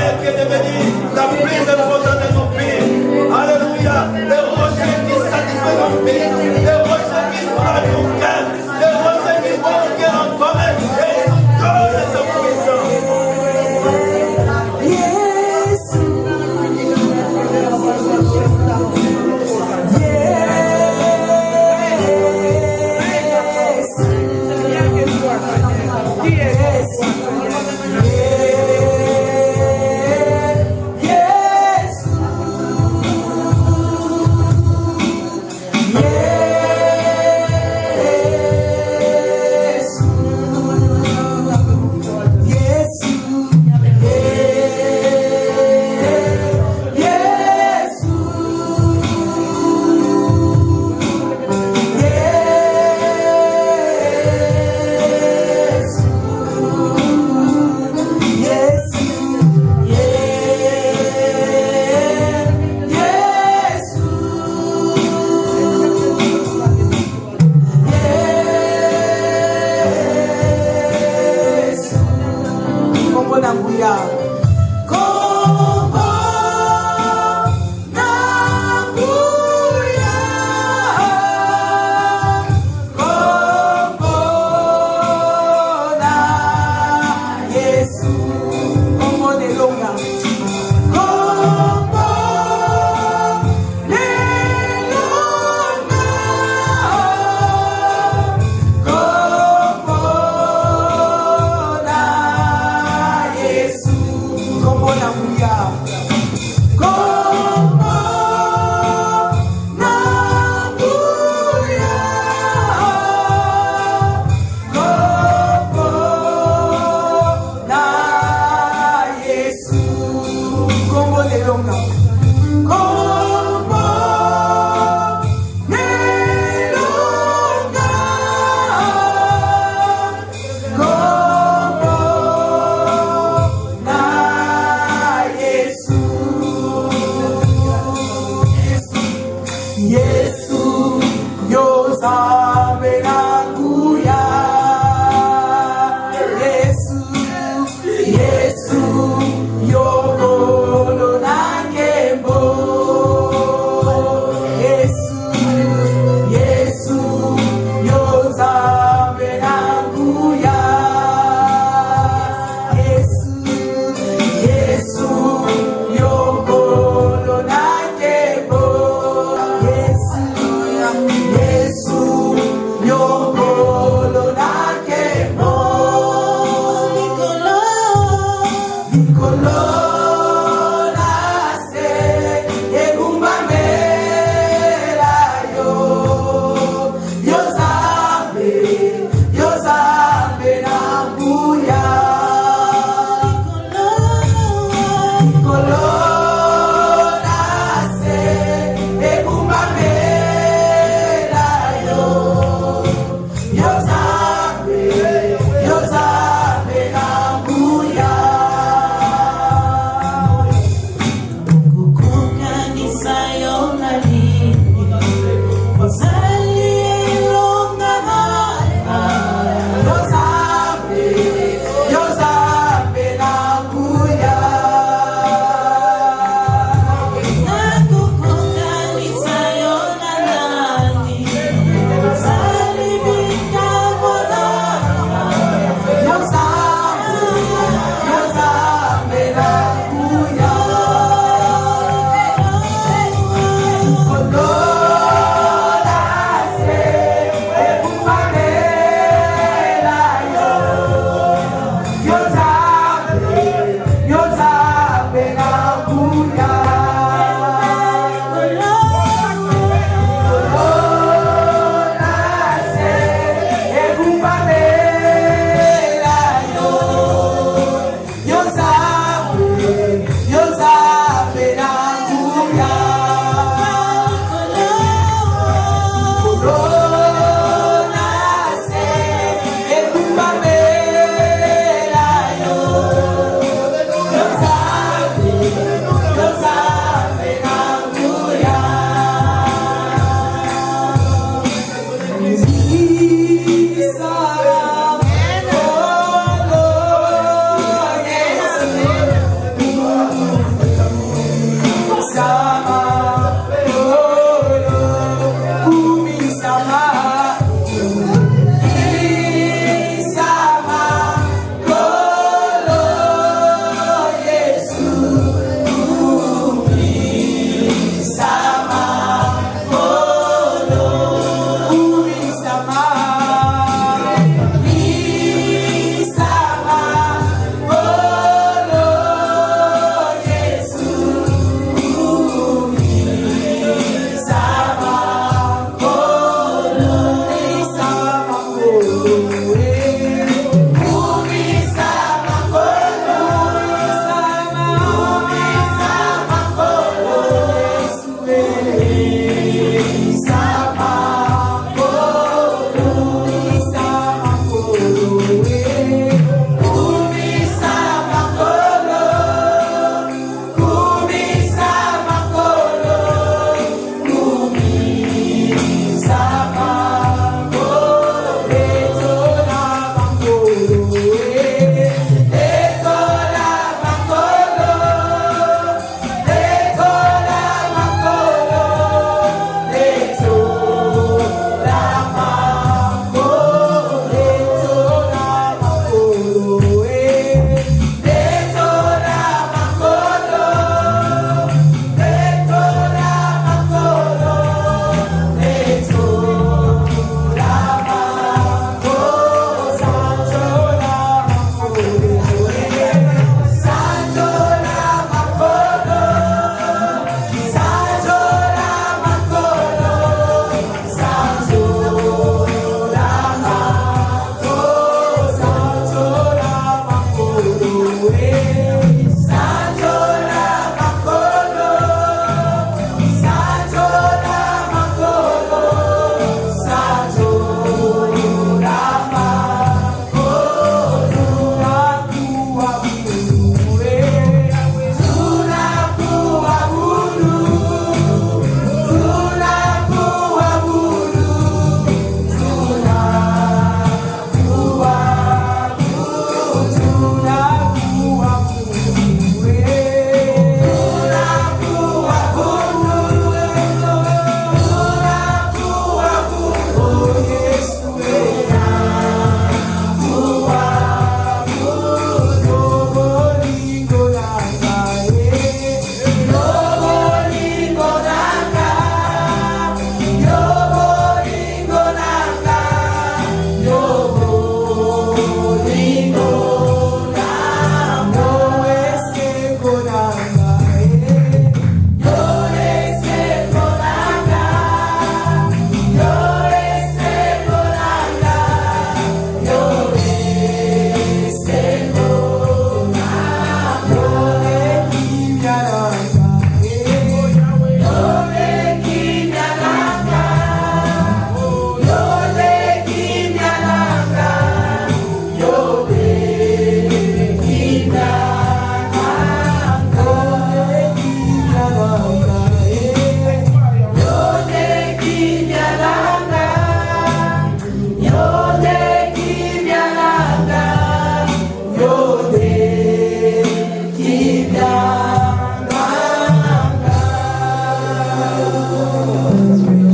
pierre qui est devenue la plus importante de nos vies. Alléluia. Les rochers qui satisfait nos vies. Les rochers qui sont à nos cœurs. Les rochers qui vont au cœur en toi-même. Et ils nous donnent cette puissance.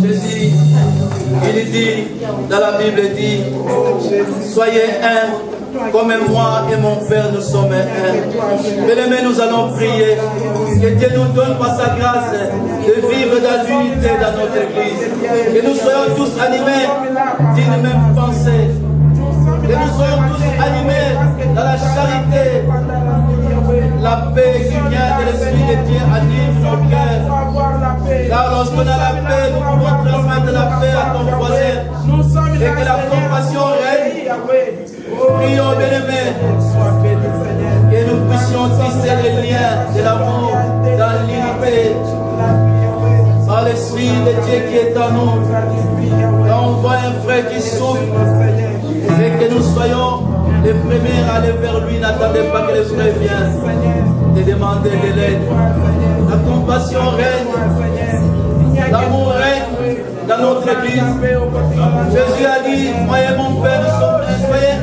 Jésus, il dit, dans la Bible, il dit, soyez un, comme moi et mon Père, nous sommes un. Bien-aimés, nous allons prier. Que Dieu nous donne par sa grâce de vivre dans l'unité dans notre Église. Que nous soyons tous animés d'une même pensée. Que nous soyons tous animés dans la charité. La paix qui vient de l'Esprit de Dieu anime nos cœurs. Car lorsqu'on a la paix, nous pouvons transmettre la paix à ton voisin. Et que la compassion règne. Prions, bien-aimés, que nous puissions tisser les liens de l'amour dans l'unité. Par l'Esprit de Dieu qui est en nous. Quand on voit un frère qui souffre, et que nous soyons les premiers à aller vers lui, n'attendez pas que les frères viennent te demander de l'aide. La compassion règne, l'amour règne dans notre Église. Jésus a dit, moi et mon Père, nous sommes un, soyez un.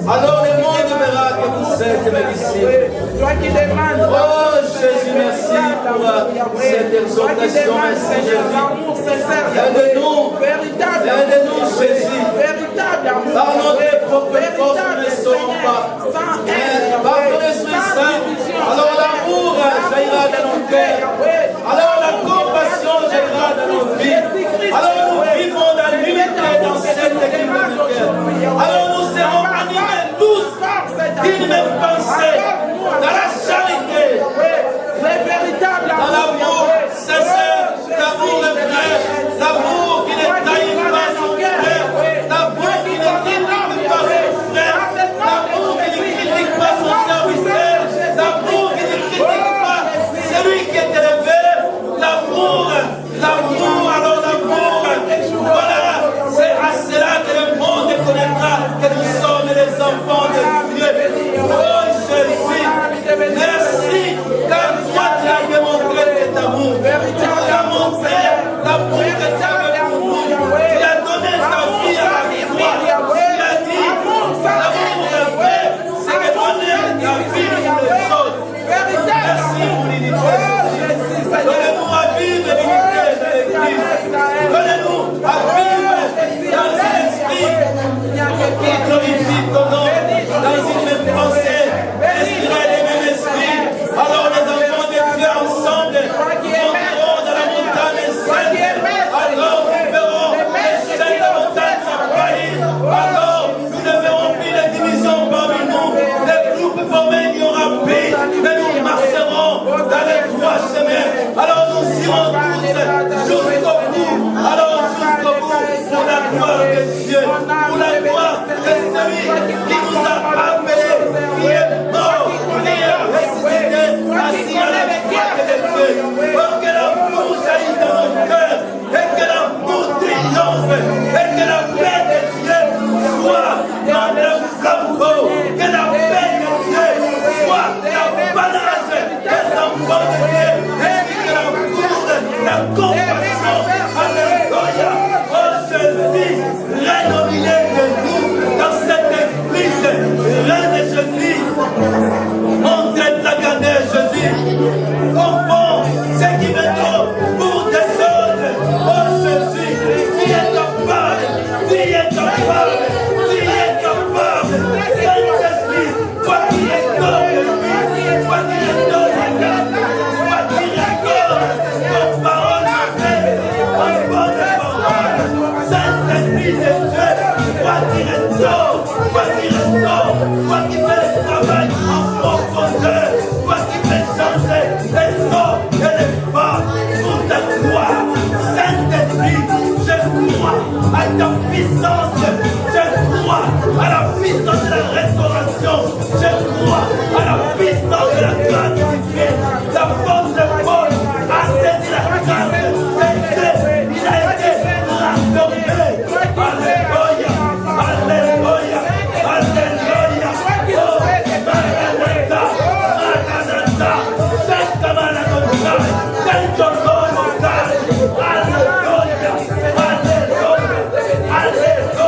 Alors le monde verra que vous êtes mes disciples. Oh Jésus, merci pour cette exhortation. Merci Jésus. Aide-nous, Jésus. Par notre propre force, nous ne serons pas. Par ton Esprit Saint, alors l'amour jaillira dans nos cœurs. Alors la compassion jaillira dans nos vies. Alors nous vivons dans l'unité dans cette équipe de cœur. Alors nous serons animés tous d'une même pensée, dans la charité, dans l'amour sincère, l'amour vrai, l'amour qui ne taille pas son frère, l'amour qui ne critique pas son frère, l'amour qui ne critique pas son serviteur, l'amour qui ne critique pas celui qui est élevé, l'amour, alors l'amour, voilà, c'est à cela que le monde connaîtra que nous sommes les enfants de Dieu. Oh Jésus, merci, car toi tu as démontré cet amour. Tu nous as montré l'amour que tu avais pour nous. Tu as donné ta vie à la croix. Tu as dit, l'amour vrai, c'est de donner ta vie pour les autres. Merci pour l'unité. Donnez-nous à vivre l'unité de l'Église. Donnez-nous à vivre dans l'esprit qui glorifie ton nom, dans une même pensée, inspirée des mêmes esprits. Alors les enfants de Dieu ensemble monteront dans la montagne sainte. Alors nous verrons les chaînes de la montagne s'envahir. Alors nous ne verrons plus les divisions parmi nous. Les groupes formés, il y aura plus. Mais nous marcherons dans les trois chemins. Alors nous irons tous jusqu'au bout. Alors jusqu'au bout pour la gloire de Dieu. Pour la gloire de celui qui nous a appelés, qui est mort, qui est ressuscité, assis à la droite de Dieu. Pour que l'amour jaillisse dans nos cœurs, et que l'amour triomphe, et que la paix de Dieu soit dans le flambeau, que la paix de Dieu soit l'apanage des enfants de Dieu, et que l'amour, la compassion, alléluia, oh Jésus, règne au milieu de nous, dans cette église, règne Jésus, montre ta grandeur Jésus, confond ce qui veut trop pour des autres, oh Jésus, tu es capable, tu es capable, tu es capable, Saint-Esprit, toi qui es comme lui, toi qui es dans la garde, toi qui regardes, ton parole fait, ton bonne parole, Saint-Esprit de Dieu, toi qui restaure, toi qui fais le travail en profondeur, toi qui fais changer les hommes et les femmes pour ta gloire, Saint-Esprit, je crois à ta puissance, je crois à la puissance de la restauration, je crois à la puissance de la grâce divine, la force de Paul a saisi la grâce de Dieu, il a été transformé. Alléluia, alléluia, alléluia. Oh, Maranatha, Maranatha, Shankamanatha, Shankamanatha. Alléluia, alléluia, alléluia.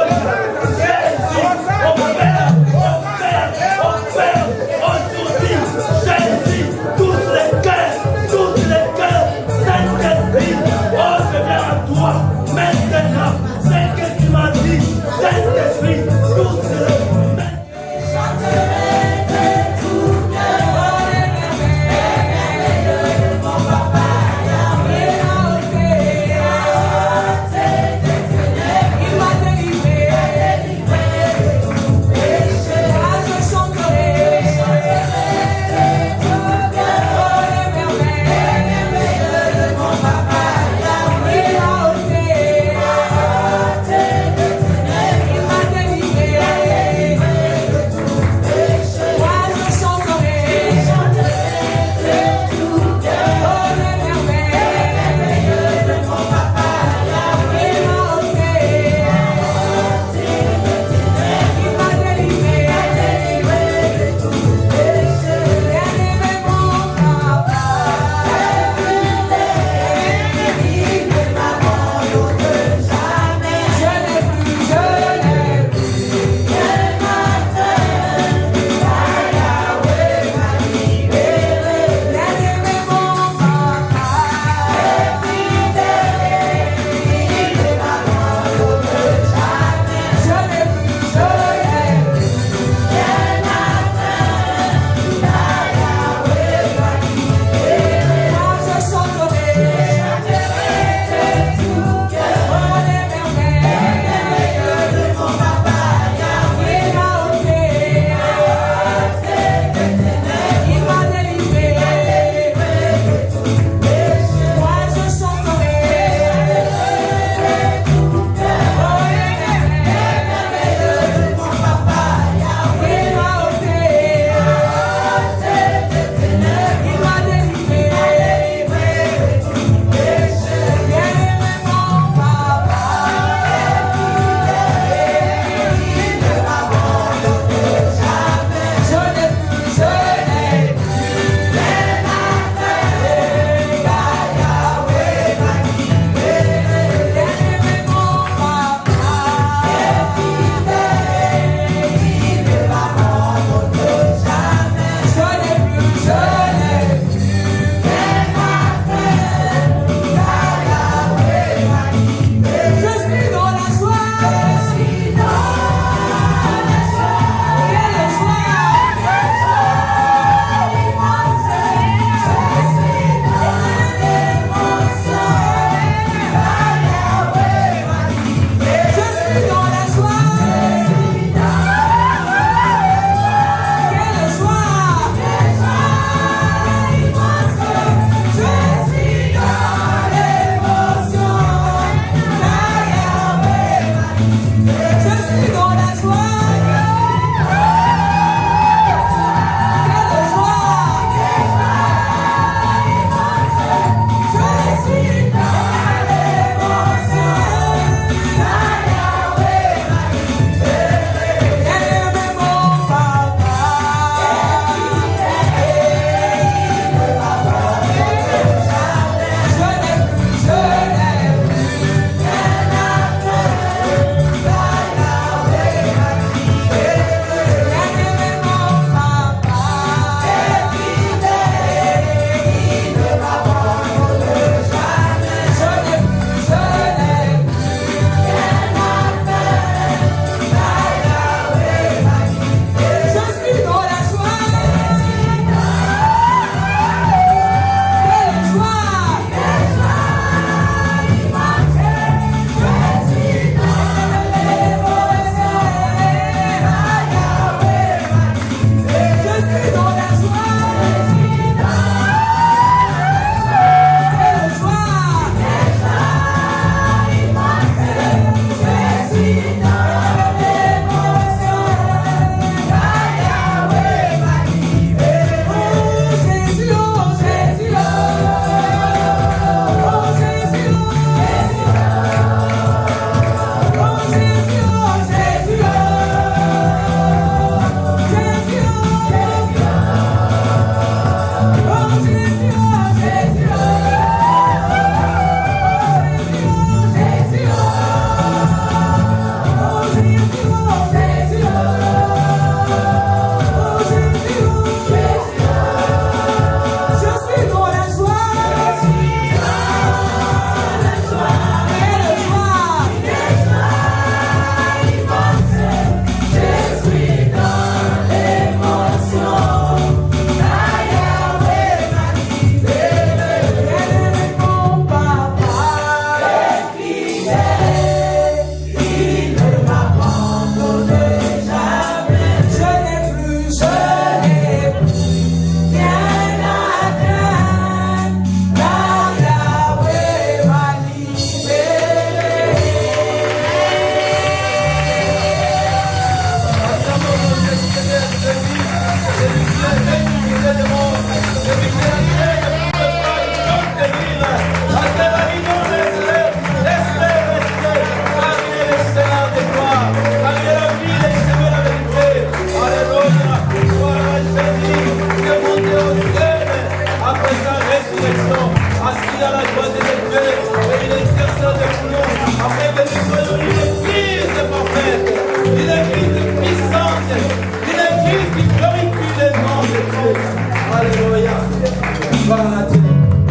par la terre.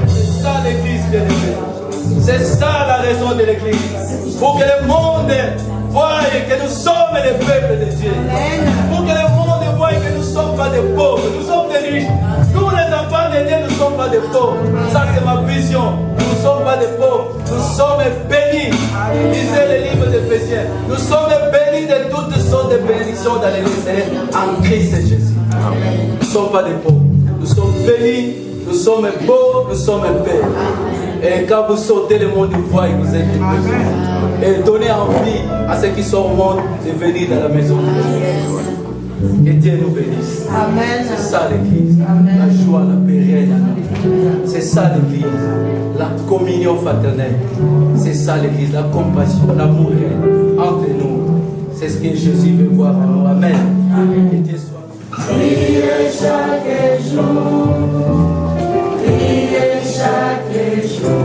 C'est ça l'église, bien-aimée. C'est ça la raison de l'église. Pour que le monde voie que nous sommes le peuple de Dieu. Pour que le monde voie que nous ne sommes pas des pauvres. Nous sommes des riches. Nous les enfants de Dieu, nous ne sommes pas des pauvres. Ça c'est ma vision. Nous ne sommes pas des pauvres. Nous sommes bénis. Lisez les livres d'Éphésiens. Nous sommes bénis de toutes sortes de bénédictions dans l'église en Christ Jésus. Nous ne sommes pas des pauvres. Nous sommes bénis. Nous sommes beaux. Nous sommes belles. Et quand vous sortez, le monde voit et vous êtes bénis. Et donnez envie à ceux qui sont au monde de venir dans la maison de Dieu. Que Dieu nous bénisse. Amen. C'est ça l'église. La joie, la paix. C'est ça l'église. La communion fraternelle. C'est ça l'église. La compassion, l'amour entre nous. C'est ce que Jésus veut voir en nous. Amen. Que Dieu soit. Priez chaque jour. Priez chaque jour.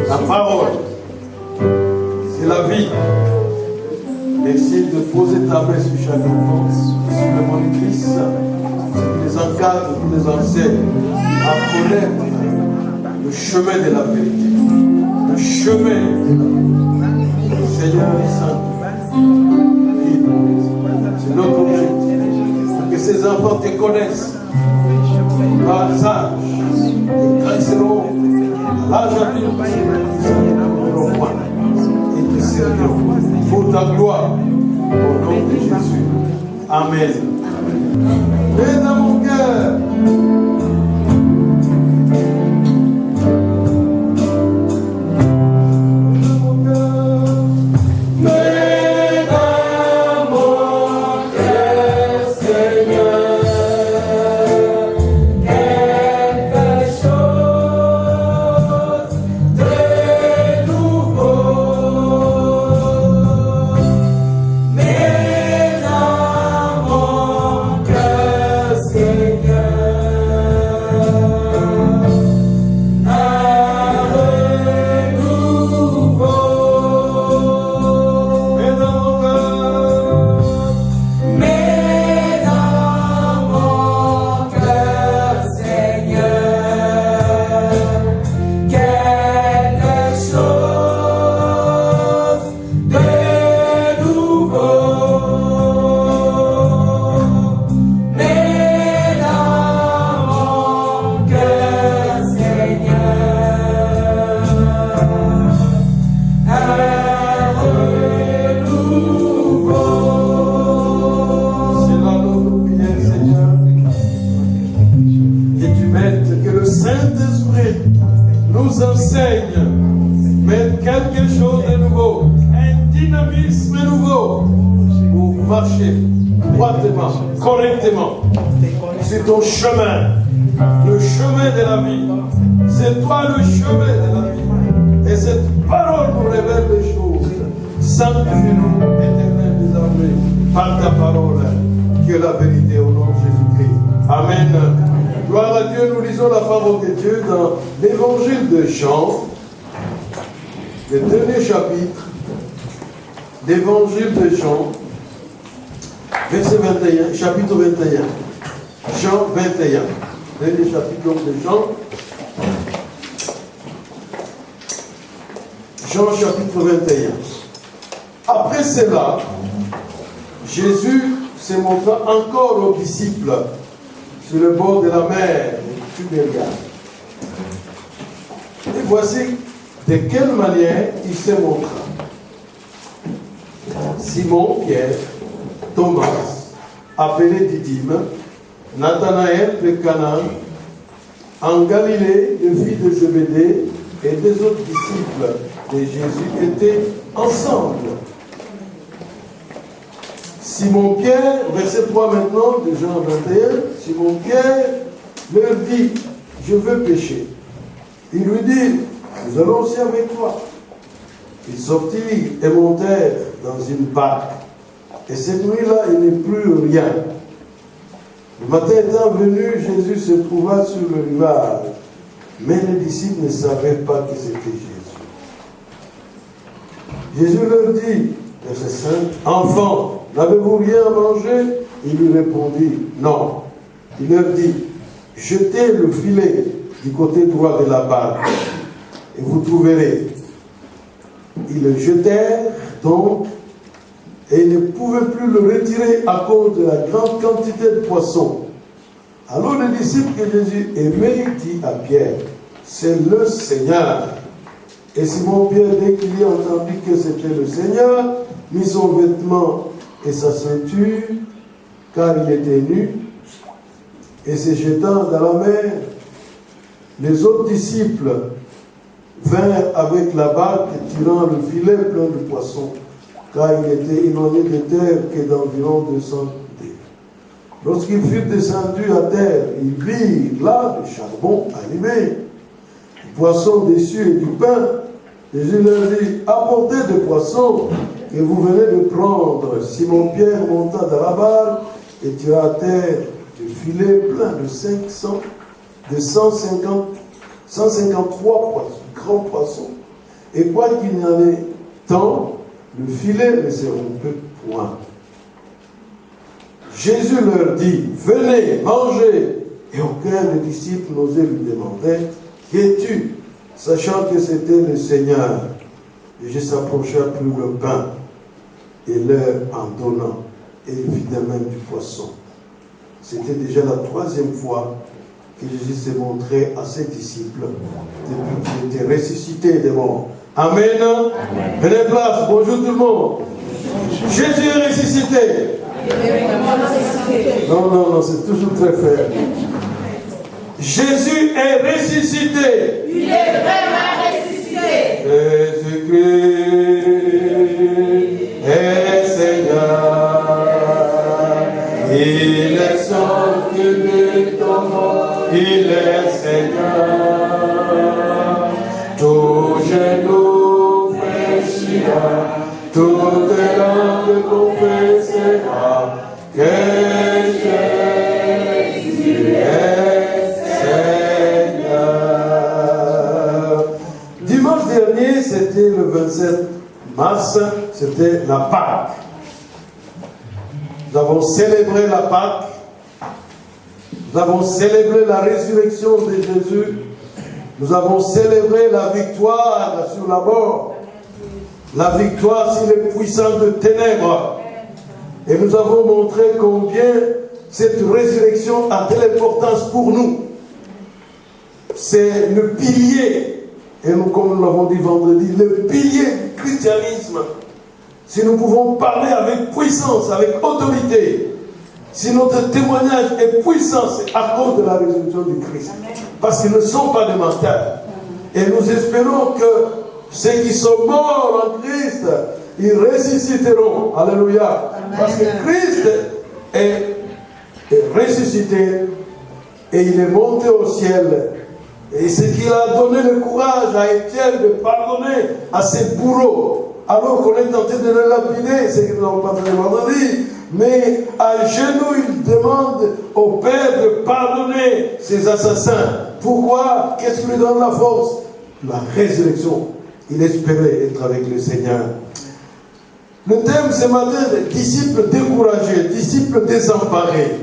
La parole, c'est la vie. Essaye de poser ta main sur chaque enfant, sur le monitrice, qui les encadre, qui les enseigne à connaître le chemin de la vérité, le chemin de la vie. Seigneur Saint, c'est notre objectif, que ces enfants te connaissent par l'âge, ils cresceront à l'âge adulte, et te serviront pour ta gloire, au nom de Jésus. Amen. Mets dans mon cœur. L'évangile de Jean, verset 21, chapitre 21. Jean 21. Dernier chapitre de Jean. Jean chapitre 21. Après cela, Jésus se montra encore aux disciples sur le bord de la mer de Tibériade. Et voici de quelle manière il se montra. Simon, Pierre, Thomas, appelé Didyme, Nathanaël de Canaan, en Galilée, le fils de Zébédée et des autres disciples de Jésus étaient ensemble. Simon Pierre, verset 3 maintenant de Jean 21, Simon Pierre leur dit, je veux pêcher. Il lui dit, nous allons aussi avec toi. Ils sortirent et montèrent dans une barque. Et cette nuit-là, il n'y plus rien. Le matin étant venu, Jésus se trouva sur le rivage. Mais les disciples ne savaient pas que c'était Jésus. Jésus leur dit, verset 5, enfants, n'avez-vous rien à manger? Il lui répondit, non. Il leur dit, jetez le filet du côté droit de la barque et vous trouverez. Ils le jetèrent donc et ils ne pouvaient plus le retirer à cause de la grande quantité de poissons. Alors le disciple que Jésus aimait dit à Pierre, c'est le Seigneur. Et Simon Pierre, dès qu'il a entendu que c'était le Seigneur, mit son vêtement et sa ceinture, car il était nu, et se jetant dans la mer, les autres disciples vinrent avec la barque tirant le filet plein de poissons, car il était éloigné de terre que d'environ 200 pieds. Lorsqu'ils furent descendus à terre, ils virent là le charbon allumé, du poisson dessus et du pain. Jésus leur dit, apportez des poissons que vous venez de prendre. Simon Pierre monta dans la barque et tira à terre le filet plein de 153 poissons, grands poissons. Et quoi qu'il y en ait tant, le filet ne se rompait point. Jésus leur dit, venez, mangez. Et aucun des disciples n'osait lui demander, qui es-tu? Sachant que c'était le Seigneur. Et Jésus s'approcha, prit le pain et leur en donnant. Et il fit de même du poisson. C'était déjà la 3e fois que Jésus s'est montré à ses disciples depuis qu'il était ressuscité des morts. Amen. Amen. Prenez place. Bonjour tout le monde. Jésus est ressuscité. Non, c'est toujours très faible. Jésus est ressuscité. Il est vraiment ressuscité. Jésus-Christ est Seigneur. Il est sorti du tombeau. Il est Seigneur. Tout genou fléchira, toute langue confessera que Jésus est Seigneur. Dimanche dernier, c'était le 27 mars, c'était la Pâque. Nous avons célébré la Pâque. Nous avons célébré la résurrection de Jésus. Nous avons célébré la victoire sur la mort. La victoire sur les puissances de ténèbres. Et nous avons montré combien cette résurrection a de l'importance pour nous. C'est le pilier, et nous, comme nous l'avons dit vendredi, le pilier du christianisme. Si nous pouvons parler avec puissance, avec autorité, si notre témoignage est puissant, c'est à cause de la résurrection du Christ. Parce qu'ils ne sont pas des menteurs. Et nous espérons que ceux qui sont morts en Christ, ils ressusciteront. Alléluia. Amen. Parce que Christ est ressuscité et il est monté au ciel. Et c'est qu'il a donné le courage à Étienne de pardonner à ses bourreaux. Alors qu'on est tenté de le lapider, c'est que nous n'avons pas fait vendredi. Mais à genoux, il demande au Père de pardonner ses assassins. Pourquoi? Qu'est-ce qui lui donne la force? La résurrection. Il espérait être avec le Seigneur. Le thème ce matin, disciples découragés, disciples désemparés.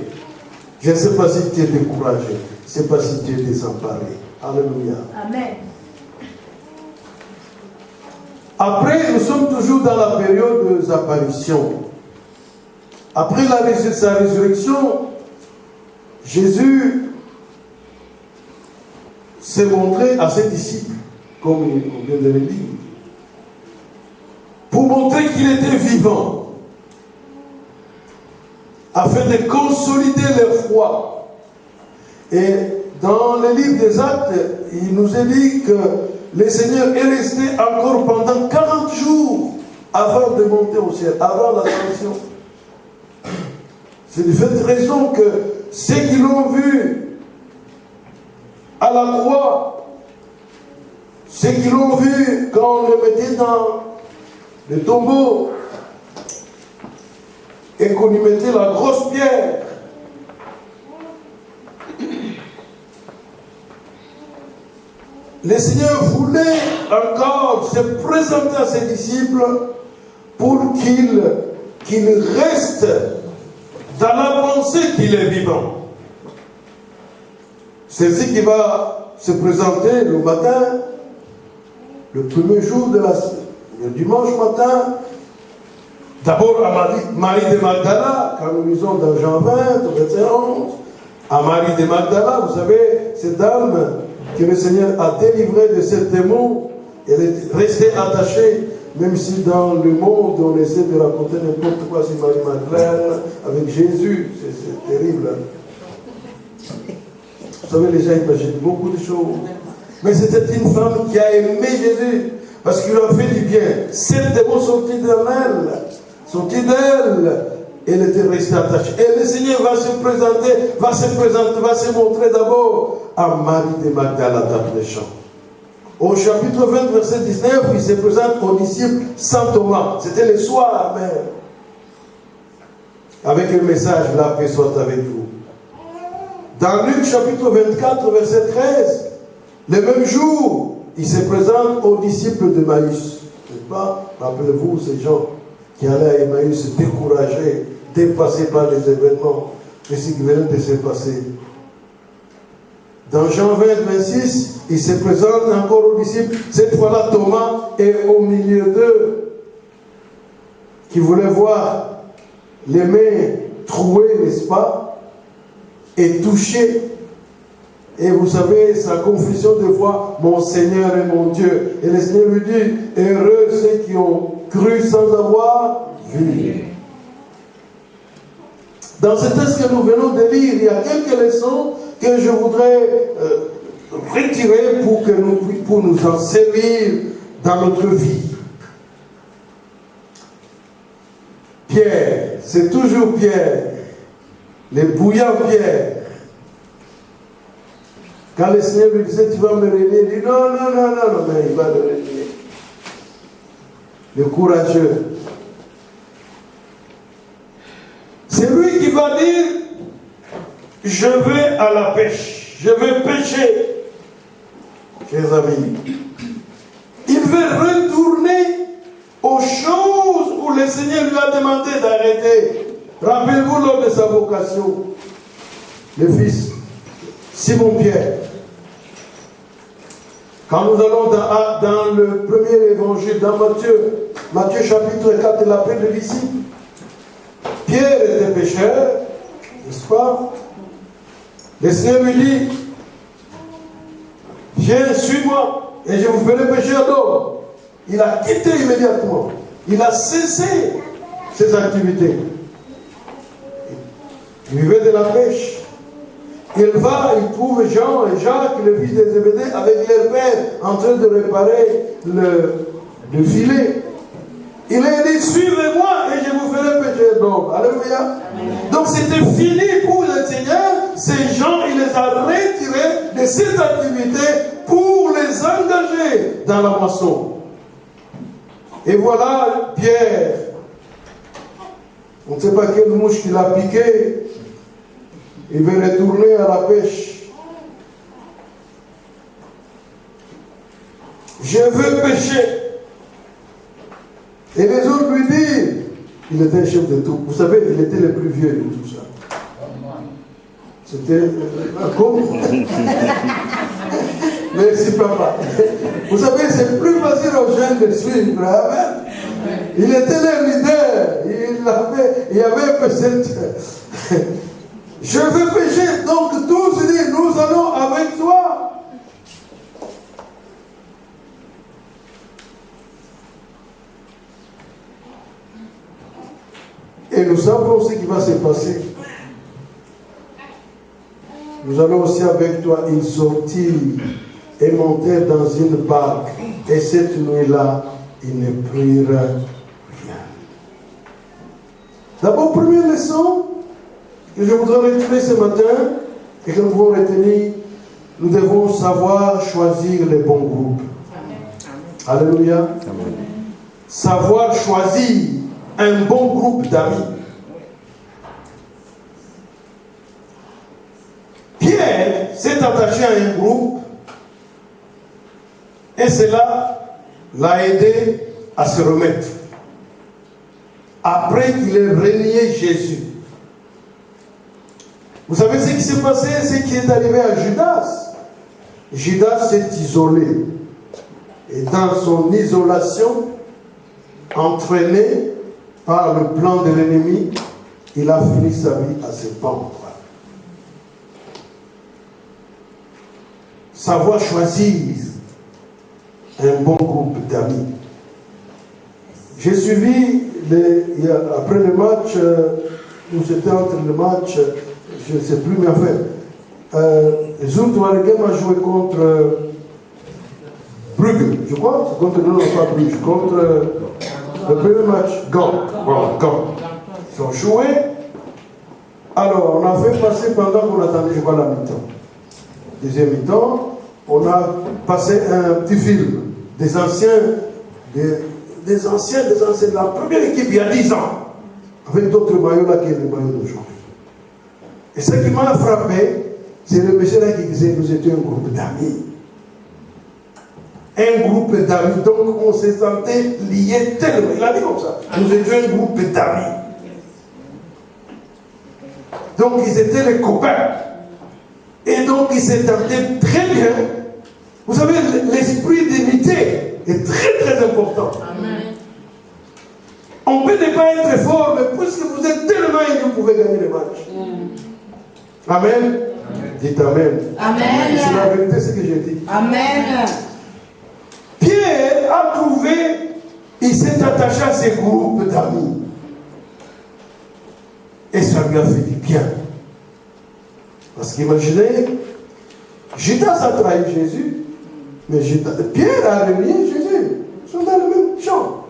Je ne sais pas si tu es découragé, je ne sais pas si tu es désemparé. Alléluia. Amen. Après, nous sommes toujours dans la période des apparitions. Après sa résurrection, Jésus s'est montré à ses disciples, comme on vient de le dire, pour montrer qu'il était vivant, afin de consolider leur foi. Et dans le livre des Actes, il nous est dit que le Seigneur est resté encore pendant 40 jours avant de monter au ciel, avant l'ascension. C'est de cette raison que ceux qui l'ont vu à la croix, ceux qui l'ont vu quand on le mettait dans le tombeau et qu'on y mettait la grosse pierre, le Seigneur voulait encore se présenter à ses disciples pour qu'il reste dans la pensée qu'il est vivant. C'est ce qui va se présenter le matin, le premier jour de le dimanche matin, d'abord à Marie de Magdala, quand nous lisons dans Jean 20, verset 11, à Marie de Magdala, vous savez, cette dame que le Seigneur a délivrée de ce démon, elle est restée attachée, même si dans le monde on essaie de raconter n'importe quoi sur Marie-Madeleine avec Jésus, c'est terrible. Vous savez, les gens imaginent beaucoup de choses. Mais c'était une femme qui a aimé Jésus, parce qu'il lui a fait du bien. Cette démon sortit d'elle, elle était restée attachée. Et le Seigneur va se présenter, va se montrer d'abord à Marie de Magdala dans les champs. Au chapitre 20, verset 19, il se présente au disciple Saint Thomas. C'était le soir même. Avec le message, la paix soit avec vous. Dans Luc chapitre 24, verset 13, le même jour, il se présente aux disciples d'Emmaüs. N'est-ce pas? Rappelez-vous ces gens qui allaient à Emmaüs découragés, dépassés par les événements et ce qui venait de se passer. Dans Jean 20, 26, il se présente encore aux disciples. Cette fois-là, Thomas est au milieu d'eux, qui voulait voir les mains trouées, n'est-ce pas, et toucher. Et vous savez, sa confession de foi, mon Seigneur et mon Dieu. Et le Seigneur lui dit, heureux ceux qui ont cru sans avoir vu. Dans ce texte que nous venons de lire, il y a quelques leçons que je voudrais retirer pour nous en servir dans notre vie. Pierre, c'est toujours Pierre, le bouillant Pierre. Quand le Seigneur lui disait, tu vas me régner, il dit non, mais il va le régner. Le courageux. C'est lui qui va dire, je vais à la pêche, je vais pêcher. Chers amis, il veut retourner aux choses où le Seigneur lui a demandé d'arrêter. Rappelez-vous lors de sa vocation, le fils Simon-Pierre. Quand nous allons dans le premier évangile, dans Matthieu chapitre 4, il appelle le disciple. Pierre était pécheur, n'est-ce pas? Le Seigneur lui dit, viens, suis-moi, et je vous ferai pécheur d'homme. Il a quitté immédiatement. Il a cessé ses activités. Il vivait de la pêche. Il va, il trouve Jean et Jacques, le fils de Zébédée, avec leur père, en train de réparer le filet. Il a dit, suivez-moi et je vous ferai pécher d'homme. Alléluia. Donc c'était fini pour le Seigneur. Ces gens, il les a retirés de cette activité pour les engager dans la moisson. Et voilà Pierre. On ne sait pas quelle mouche qu'il a piqué. Il veut retourner à la pêche. Je veux pêcher. Et les autres lui disent, il était chef de tout. Vous savez, il était le plus vieux de tout ça. C'était un con. Merci papa. Vous savez, c'est plus facile aux jeunes de suivre. Amen. Il était le leader. Il y avait peut-être... Je veux pécher. Donc tous disent, nous allons avec toi. et nous savons ce qui va se passer. Nous allons aussi avec toi, ils sortirent et montèrent dans une barque. Et cette nuit-là, ils ne prirent rien. D'abord, première leçon que je voudrais retirer ce matin et que nous devons retenir, nous devons savoir choisir les bons groupes. Amen. Alléluia. Amen. Savoir choisir un bon groupe d'amis. Pierre s'est attaché à un groupe et cela l'a aidé à se remettre. Après qu'il ait renié Jésus. Vous savez ce qui s'est passé, ce qui est arrivé à Judas. Judas s'est isolé. Et dans son isolation, entraîné par le plan de l'ennemi, il a fini sa vie à se pendre. Savoir choisir un bon groupe d'amis. J'ai suivi, après le match, où c'était entre le match, je ne sais plus, mais enfin, Zurtwaregem a joué contre Brugge, je crois, contre pas Brugge, contre le premier match, Gand. Voilà, Gand. Ils ont joué. Alors, on a fait passer pendant qu'on attendait, je crois, la mi-temps. Deuxième mi-temps, on a passé un petit film des anciens, des anciens de la première équipe il y a 10 ans, avec d'autres maillots là qui est le maillot d'aujourd'hui. Et ce qui m'a frappé, c'est le monsieur là qui disait que nous étions un groupe d'amis. Un groupe d'amis, donc on se sentait liés tellement. Il a dit comme ça. Nous étions un groupe d'amis. Donc ils étaient les copains. Et donc ils s'entendaient très bien. Vous savez, l'esprit d'unité est très très important. Amen. On peut ne pas être fort, mais puisque vous êtes tellement unis, vous pouvez gagner le match. Amen. Amen. Dites Amen. Amen. C'est la vérité ce que j'ai dit. Amen. Pierre a trouvé, il s'est attaché à ses groupes d'amis. Et ça lui a fait du bien. Parce qu'imaginez, Judas a trahi Jésus, mais Pierre a renié Jésus. Ils sont dans le même champ.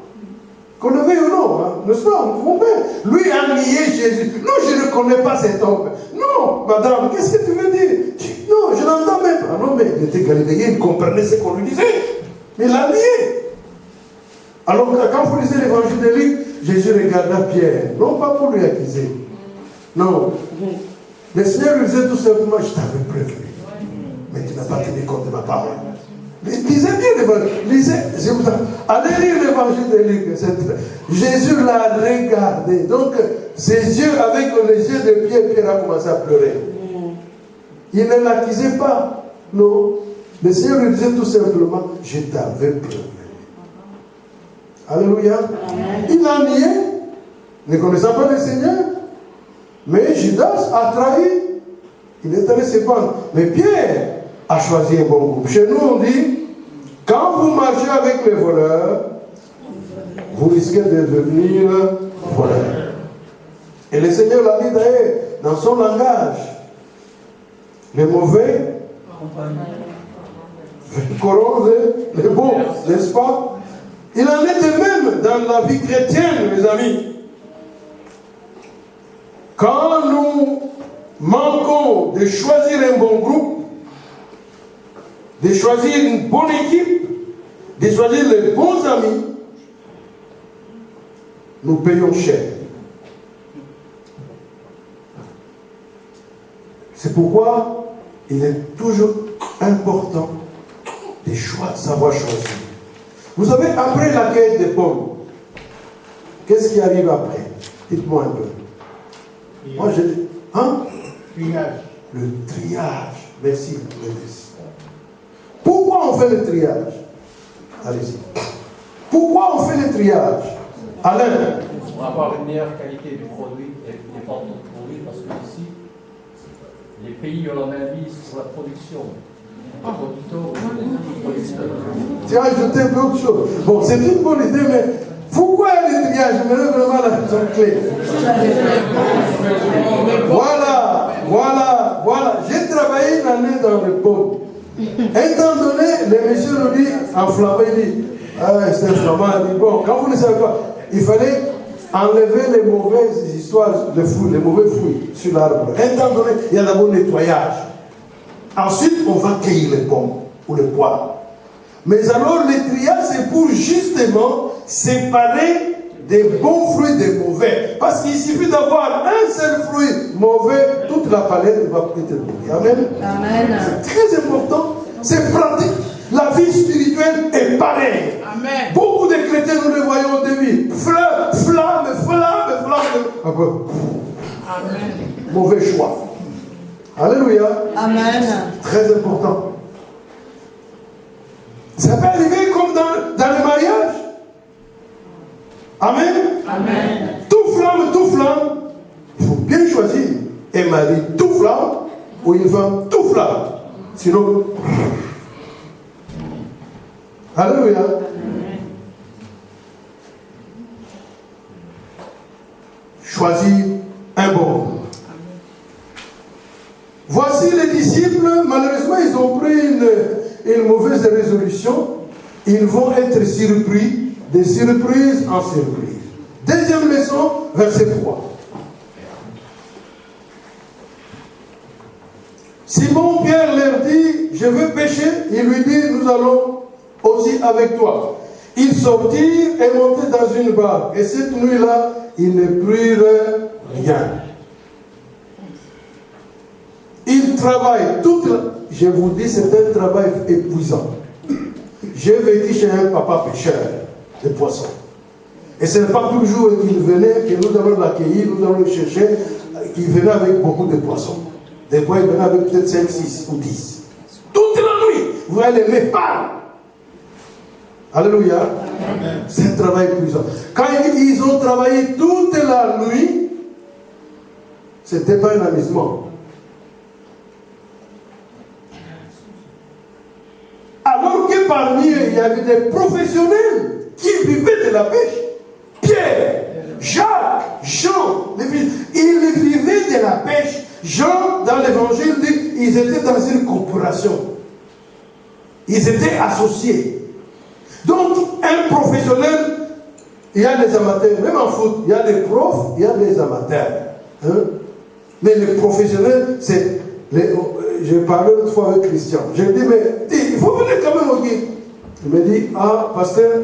Qu'on le veuille ou non, hein, n'est-ce pas? Lui a nié Jésus. Non, je ne connais pas cet homme. Non, madame, qu'est-ce que tu veux dire? Non, je n'entends même pas. Non, mais il était galiléen, il comprenait ce qu'on lui disait. Mais il a nié. Alors, quand vous lisez l'évangile de Luc, Jésus regarda Pierre, non pas pour lui accuser. Non. Le Seigneur lui disait tout simplement, je t'avais prévenu. Mais tu n'as pas tenu compte de ma parole. Lisez bien l'évangile. Allez lire l'évangile de Luc. Jésus l'a regardé. Donc, ses yeux, avec les yeux de Pierre, Pierre a commencé à pleurer. Il ne l'accusait pas. Non. Le Seigneur lui disait tout simplement, je t'avais prévenu. Alléluia. Il a nié, ne connaissant pas le Seigneur. Mais Judas a trahi. Il est allé se pendre. Mais Pierre a choisi un bon groupe. Chez nous, on dit, quand vous marchez avec les voleurs, vous risquez de devenir voleur. Et le Seigneur l'a dit d'ailleurs, dans son langage, les mauvais corrompent les bons, n'est-ce pas? Il en est de même dans la vie chrétienne, mes amis. Quand nous manquons de choisir un bon groupe, de choisir une bonne équipe, de choisir les bons amis, nous payons cher. C'est pourquoi il est toujours important de savoir choisir. Vous savez, après la cueillette des pommes, qu'est-ce qui arrive après? Dites-moi un peu. Moi, je dis, hein? Triage. Le triage. Merci, pourquoi on fait le triage? Allez-y. Pourquoi on fait le triage? Alain? Pour avoir une meilleure qualité du produit et des ventes de produits, parce que ici, les pays ont la main mise sur la production. Tu as ajouté d'autres choses. Bon, c'est une bonne idée, mais Pourquoi le triage? Je me lève vraiment la raison clé. Voilà. J'ai travaillé une année dans le pôle. Un temps donné, le monsieur nous dit, enflammé, il dit, c'est inflammant, il dit, bon, quand vous ne savez pas, il fallait enlever les mauvaises histoires, les mauvais fruits sur l'arbre. Un temps donné, il y a d'abord le nettoyage. Ensuite, on va cueillir les pommes ou les poires. Mais alors, le triage, c'est pour justement séparer des bons fruits des mauvais. Parce qu'il suffit d'avoir un seul fruit mauvais, toute la palette va être mauvais. Amen. Amen. C'est très important. C'est pratique. La vie spirituelle est pareille. Amen. Beaucoup de chrétiens, nous les voyons au début. Flamme. Amen. Mauvais choix. Alléluia. Amen. Très important. Ça peut arriver comme dans le mariage. Amen. Amen. Tout flamme. Il faut bien choisir un mari tout flamme ou une femme tout flamme. Sinon. Alléluia. Choisir un bon. Voici les disciples, malheureusement, ils ont pris une mauvaise résolution. Ils vont être surpris, de surprise en surprise. Deuxième leçon, verset 3. Simon-Pierre leur dit, je veux pêcher. Il lui dit, nous allons aussi avec toi. Ils sortirent et montèrent dans une barque. Et cette nuit-là, ils ne prirent rien. Ils travaillent toute la... Je vous dis, c'est un travail épuisant. J'ai vécu chez un papa pêcheur de poissons. Et ce n'est pas toujours qu'il venait, que nous allons l'accueillir, nous allons le chercher, qu'il venait avec beaucoup de poissons. Des fois, il venait avec peut-être 5, 6 ou 10. Toute la nuit, vous allez les parler. Alléluia. C'est un travail épuisant. Quand ils ont travaillé toute la nuit, ce n'était pas un amusement. Alors que parmi eux, il y avait des professionnels qui vivaient de la pêche. Pierre, Jacques, Jean, ils vivaient de la pêche. Jean, dans l'évangile, dit ils étaient dans une corporation. Ils étaient associés. Donc, un professionnel, il y a des amateurs, même en foot, il y a des profs, il y a des amateurs. Hein? Mais les professionnels, c'est... J'ai parlé l'autre fois avec Christian. J'ai dit, mais il faut venir quand même au guide. Il me dit, pasteur,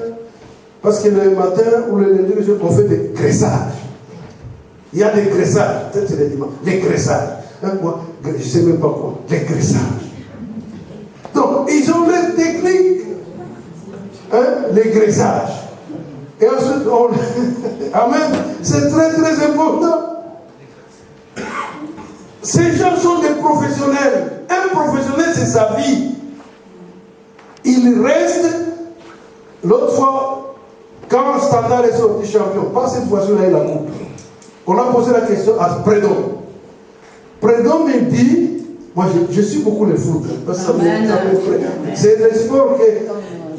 parce que le matin ou le lundi, on fait des graissages. Il y a des graissages, peut-être c'est le dimanche, les graissages. Hein, moi, je ne sais même pas quoi, les graissages. Donc, ils ont leur technique, hein, les graissages. Et ensuite, Amen, c'est très très important. Ces gens sont des professionnels. Un professionnel, c'est sa vie. Il reste. L'autre fois, quand Standard est sorti champion, pas cette fois-ci, là, il a coupe. On a posé la question à Prédom. Prédom me dit, moi je suis beaucoup le foot. Parce que c'est le sport que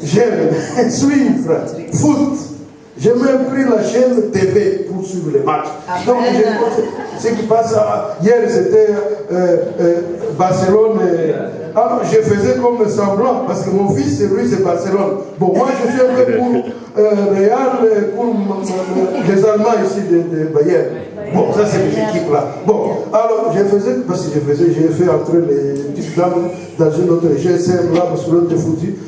j'aime suivre. Foot. J'ai même pris la chaîne TV pour suivre les matchs. Donc, ce qui passe hier, c'était Barcelone. Alors, je faisais comme semblant, parce que mon fils, lui, c'est Barcelone. Bon, moi, je suis un peu pour Real, pour les Allemands ici de Bayern. Bon, ça, c'est les équipes-là. Bon, alors, je faisais, parce que j'ai fait entrer les petites dames dans une autre GSM, là, parce que l'autre est foutu.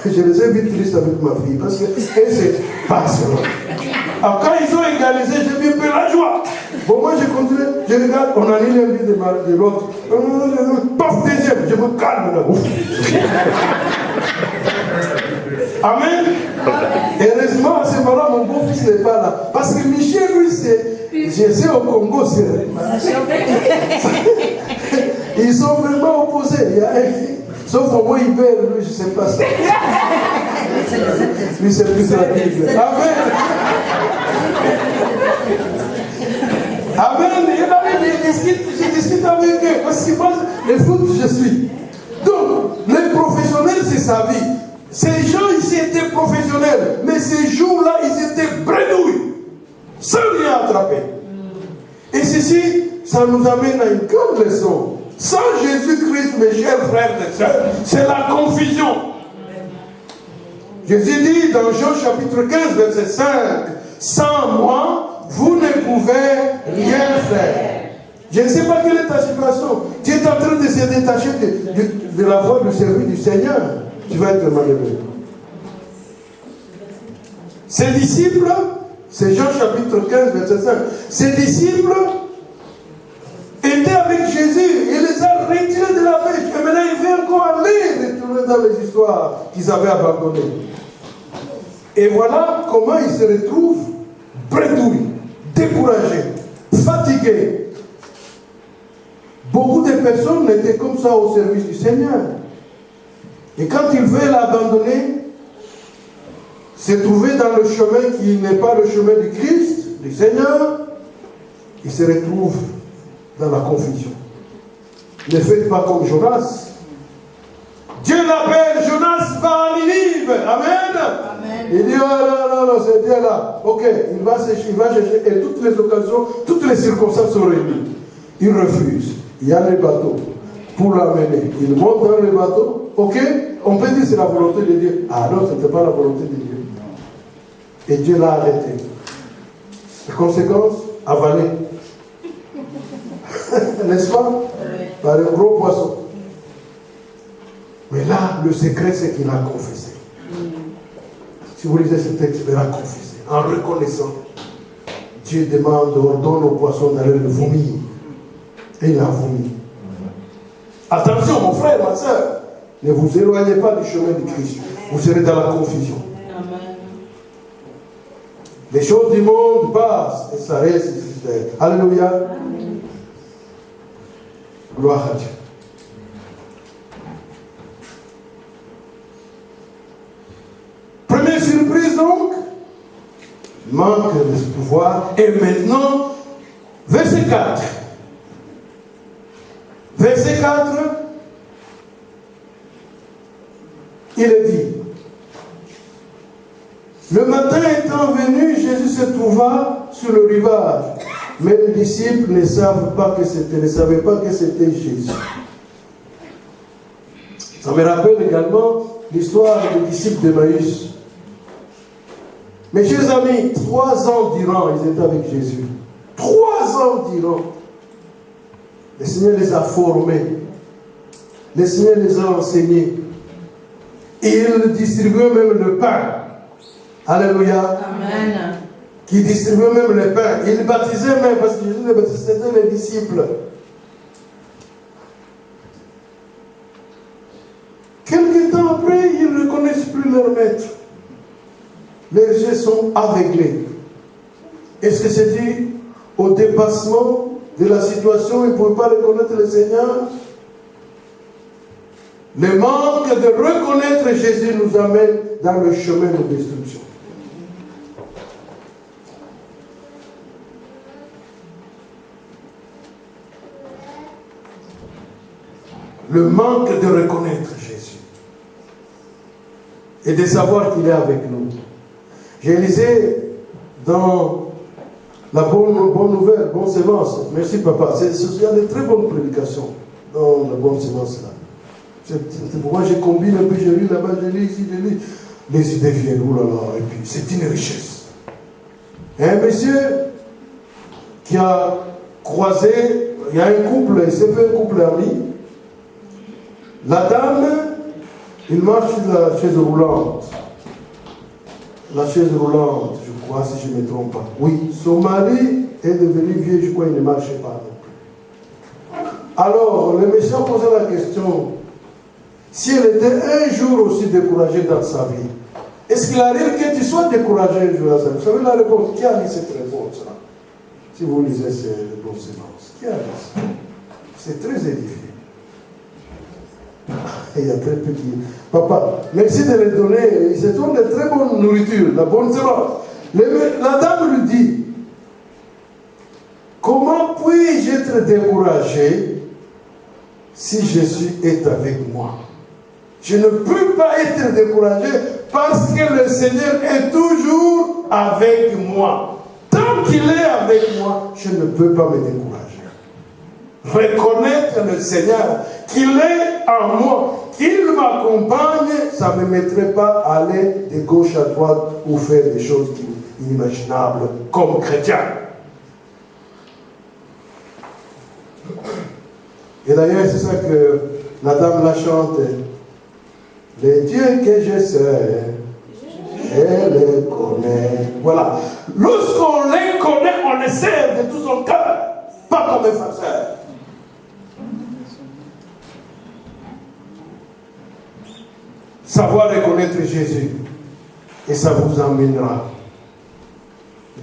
Je les ai vite tristes avec ma fille, parce que c'est Barcelone. Alors, quand ils ont égalisé, j'ai vu un peu la joie. Bon, moi, je continue, je regarde, on a mis un but de l'autre. Paf, deuxième, je me calme là. Amen. Heureusement, à ce moment-là, mon beau-fils n'est pas là. Parce que Michel, lui, je sais au Congo, ils sont vraiment opposés. Il y a sauf au moins il perd, lui, je ne sais pas ça. Lui, c'est plus la Bible. Amen. Amen. Je discute avec eux. Parce que moi, le foot, je suis. Donc, les professionnels, c'est sa vie. Ces gens ici étaient professionnels, mais ces jours-là, ils étaient bredouilles, sans rien attraper. Et ceci, ça nous amène à une grande leçon. Sans Jésus-Christ, mes chers frères et sœurs, c'est la confusion. Jésus dit dans Jean chapitre 15, verset 5, « Sans moi, vous ne pouvez rien faire. » Je ne sais pas quelle est ta situation. Tu es en train de se détacher de la voie du service du Seigneur. Tu vas être malheureux. Ses disciples, c'est Jean chapitre 15, verset 5. Ses disciples étaient avec Jésus. Il les a retirés de la pêche. Et maintenant, il veut encore aller retourner dans les histoires qu'ils avaient abandonnées. Et voilà comment ils se retrouvent bredouilles, découragés, fatigués. Beaucoup de personnes étaient comme ça au service du Seigneur. Et quand ils veulent l'abandonner, se trouver dans le chemin qui n'est pas le chemin du Christ, du Seigneur, ils se retrouvent dans la confusion. Ne faites pas comme Jonas. Dieu l'appelle, Jonas va à Ninive. Amen. Amen. Il dit, oh non, c'est Dieu là. Ok, il va chercher, et toutes les occasions, toutes les circonstances sont réunies. Il refuse. Il y a les bateaux pour l'amener. Il monte dans le bateau. Ok, on peut dire que c'est la volonté de Dieu. Ah non, ce n'était pas la volonté de Dieu. Et Dieu l'a arrêté. Les conséquences, avalé. N'est-ce pas? Par un gros poisson. Mais là, le secret, c'est qu'il a confessé. Si vous lisez ce texte, il a confessé. En reconnaissant, Dieu demande, ordonne au poisson d'aller le vomir. Et il a vomi. Attention, mon frère, ma soeur, ne vous éloignez pas du chemin du Christ. Vous serez dans la confusion. Amen. Les choses du monde passent et ça reste. Alléluia. Amen. Gloire à Dieu. Première surprise donc, manque de pouvoir. Et maintenant, verset 4. Verset 4, il est dit, le matin étant venu, Jésus se trouva sur le rivage, mais les disciples ne savaient pas que c'était Jésus. Ça me rappelle également l'histoire des disciples d'Emmaüs. Mes chers amis, 3 ans durant, ils étaient avec Jésus. 3 ans durant. Le Seigneur les a formés. Le Seigneur les a enseignés. Et il distribuait même le pain. Alléluia. Amen. Qui distribuait même le pain. Il baptisait même, parce que Jésus les baptisait, c'était les disciples. Quelque temps après, ils ne reconnaissent plus leur maître. Les yeux sont aveuglés. Est-ce que c'est dû au dépassement de la situation, ils ne pouvaient pas reconnaître le Seigneur? Le manque de reconnaître Jésus nous amène dans le chemin de destruction. Le manque de reconnaître Jésus et de savoir qu'il est avec nous. J'ai lisé dans la bonne nouvelle, bonne sémence. Merci papa. Il y a de très bonnes prédications dans la bonne sémence là. C'est pourquoi je combine un peu, je lis là-bas, je lis ici, je lis. Les idées viennent, oulala, et puis c'est une richesse. Et un monsieur qui a croisé, il y a un couple, il s'est fait un couple ami. La dame, il marche sur la chaise roulante. La chaise roulante, je crois, si je ne me trompe pas. Oui, son mari est devenu vieux, je crois, il ne marchait pas non plus. Alors, le monsieur posait la question, si elle était un jour aussi découragée dans sa vie, est-ce qu'il arrive que tu sois découragé un jour dans sa vie? Vous savez la réponse? Qui a mis cette réponse-là? Si vous lisez ces bonnes sémences, qui a mis ça? C'est très édifiant. Il y a très peu qui... Papa, merci de les donner. C'est une de très bonne nourriture, la bonne sémence. La dame lui dit, comment puis-je être découragé si Jésus est avec moi? Je ne peux pas être découragé parce que le Seigneur est toujours avec moi. Tant qu'il est avec moi, je ne peux pas me décourager. Reconnaître le Seigneur, qu'il est en moi, qu'il m'accompagne, ça ne me mettrait pas à aller de gauche à droite ou faire des choses inimaginables comme chrétien. Et d'ailleurs, c'est ça que la dame la chante. Les dieux que je sais, je les connais. Voilà. Lorsqu'on les connaît, on les sert de tout son cœur, pas comme un farceur. Savoir reconnaître Jésus, et ça vous emmènera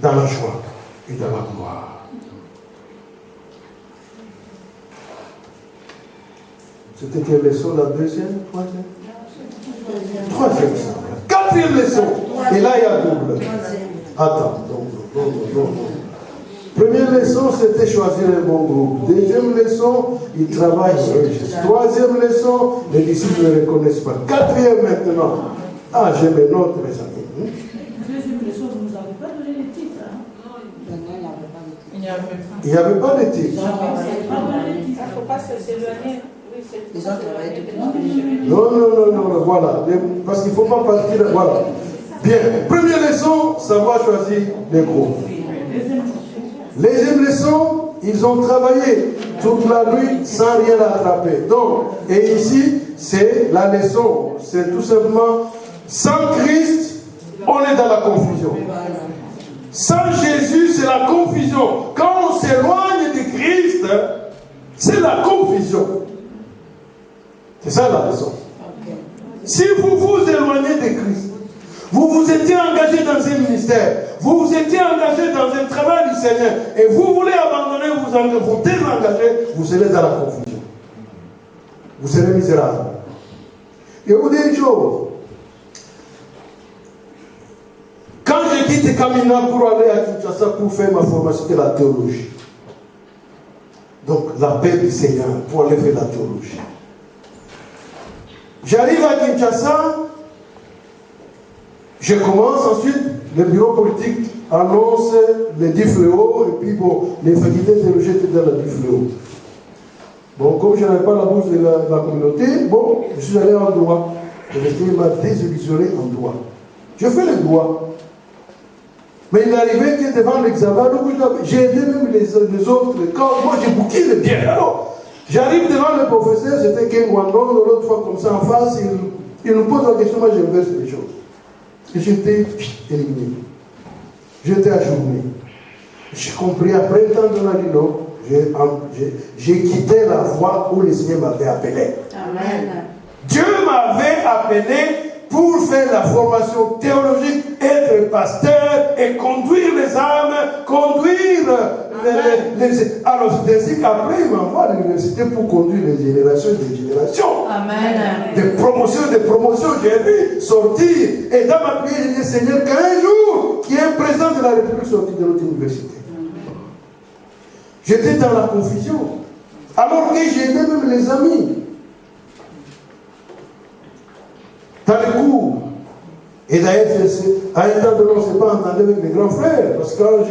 dans la joie et dans la gloire. C'était quelle leçon, la deuxième, troisième? Troisième leçon. Quatrième leçon. Et là, il y a double. Attends, non. Première leçon, c'était choisir un bon groupe. Deuxième leçon, il travaille sur les gestes. Troisième leçon, les disciples ne reconnaissent pas. Quatrième maintenant. Ah, je me note, mes amis. Deuxième leçon, vous ne nous avez pas donné les titres. Il n'y avait pas. Il n'y avait pas de titre. Il ne faut pas s'éloigner. Ils ont travaillé depuis. Non, voilà. Parce qu'il ne faut pas partir. Voilà. Bien. Première leçon, savoir choisir les groupes. Deuxième leçon, ils ont travaillé toute la nuit sans rien attraper. Donc, et ici, c'est la leçon. C'est tout simplement, sans Christ, on est dans la confusion. Sans Jésus, c'est la confusion. Quand on s'éloigne de Christ, c'est la confusion. C'est ça la leçon. Si vous vous éloignez de Christ, vous vous étiez engagé dans un ministère, vous vous étiez engagé dans un travail du Seigneur, et vous voulez abandonner, vous désengager, vous serez dans la confusion. Vous serez misérable. Et vous dites une chose. Quand je quitte Kamina pour aller à Kinshasa pour faire ma formation de la théologie, donc la paix du Seigneur, pour aller faire la théologie. J'arrive à Kinshasa, je commence ensuite, le bureau politique annonce les 10 fléaux, et puis bon, les facultés théologiques étaient dans les 10 fléaux. Bon, comme je n'avais pas la bourse de la communauté, bon, je suis allé en droit. Je m'a désillusionné en droit. Je fais le droit. Mais il arrivait que devant l'examen, j'ai aidé même les autres. Quand moi j'ai bouqué bien. Alors, j'arrive devant le professeur, c'était Ken Wandon, l'autre fois comme ça en face, il nous pose la question, moi j'inverse les choses. Et j'étais éliminé. J'étais ajourné. J'ai compris, après le temps de la vie, non, j'ai quitté la voie où le Seigneur m'avait appelé. Amen. Dieu m'avait appelé pour faire la formation théologique, être pasteur et conduire les âmes, conduire les... Alors c'est ainsi qu'après il m'envoie à l'université pour conduire les générations et des générations. Amen. Des promotions, j'ai vu sortir. Et dans ma prière, j'ai dit Seigneur, qu'un jour, qu'il y ait un président de la République sorti de notre université. J'étais dans la confusion. Alors que j'ai aidé même les amis. Dans les cours. Et d'ailleurs, à un temps donné, on ne s'est pas entendu avec mes grands frères. Parce que quand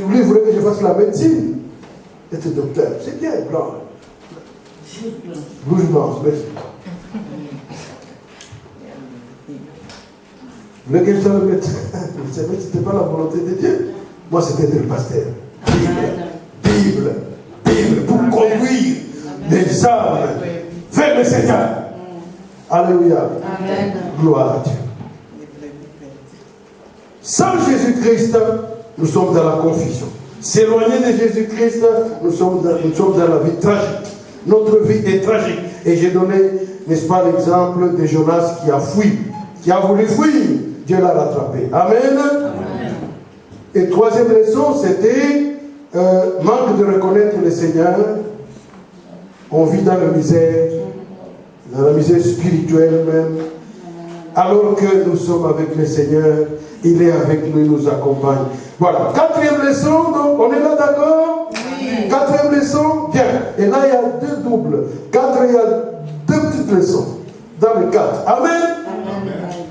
lui voulait que je fasse la médecine. J'étais docteur. C'est bien, blanc. Bouge blanche, merci. Vous voulez que je sois le médecin? Vous savez, ce n'était pas la volonté de Dieu. Moi, c'était le pasteur. Bible, pour conduire les âmes vers le Seigneur. Alléluia. Amen. Gloire à Dieu. Sans Jésus-Christ, nous sommes dans la confusion. S'éloigner de Jésus-Christ, nous sommes dans la vie tragique. Notre vie est tragique. Et j'ai donné, n'est-ce pas, l'exemple de Jonas qui a fui, qui a voulu fuir. Dieu l'a rattrapé. Amen. Amen. Et troisième leçon, c'était manque de reconnaître le Seigneur. On vit dans la misère spirituelle même. Alors que nous sommes avec le Seigneur, il est avec nous, il nous accompagne. Voilà. Quatrième leçon, donc, on est là d'accord? Oui. Quatrième leçon, bien. Et là, il y a deux doubles. Il y a deux petites leçons. dans le 4. Amen.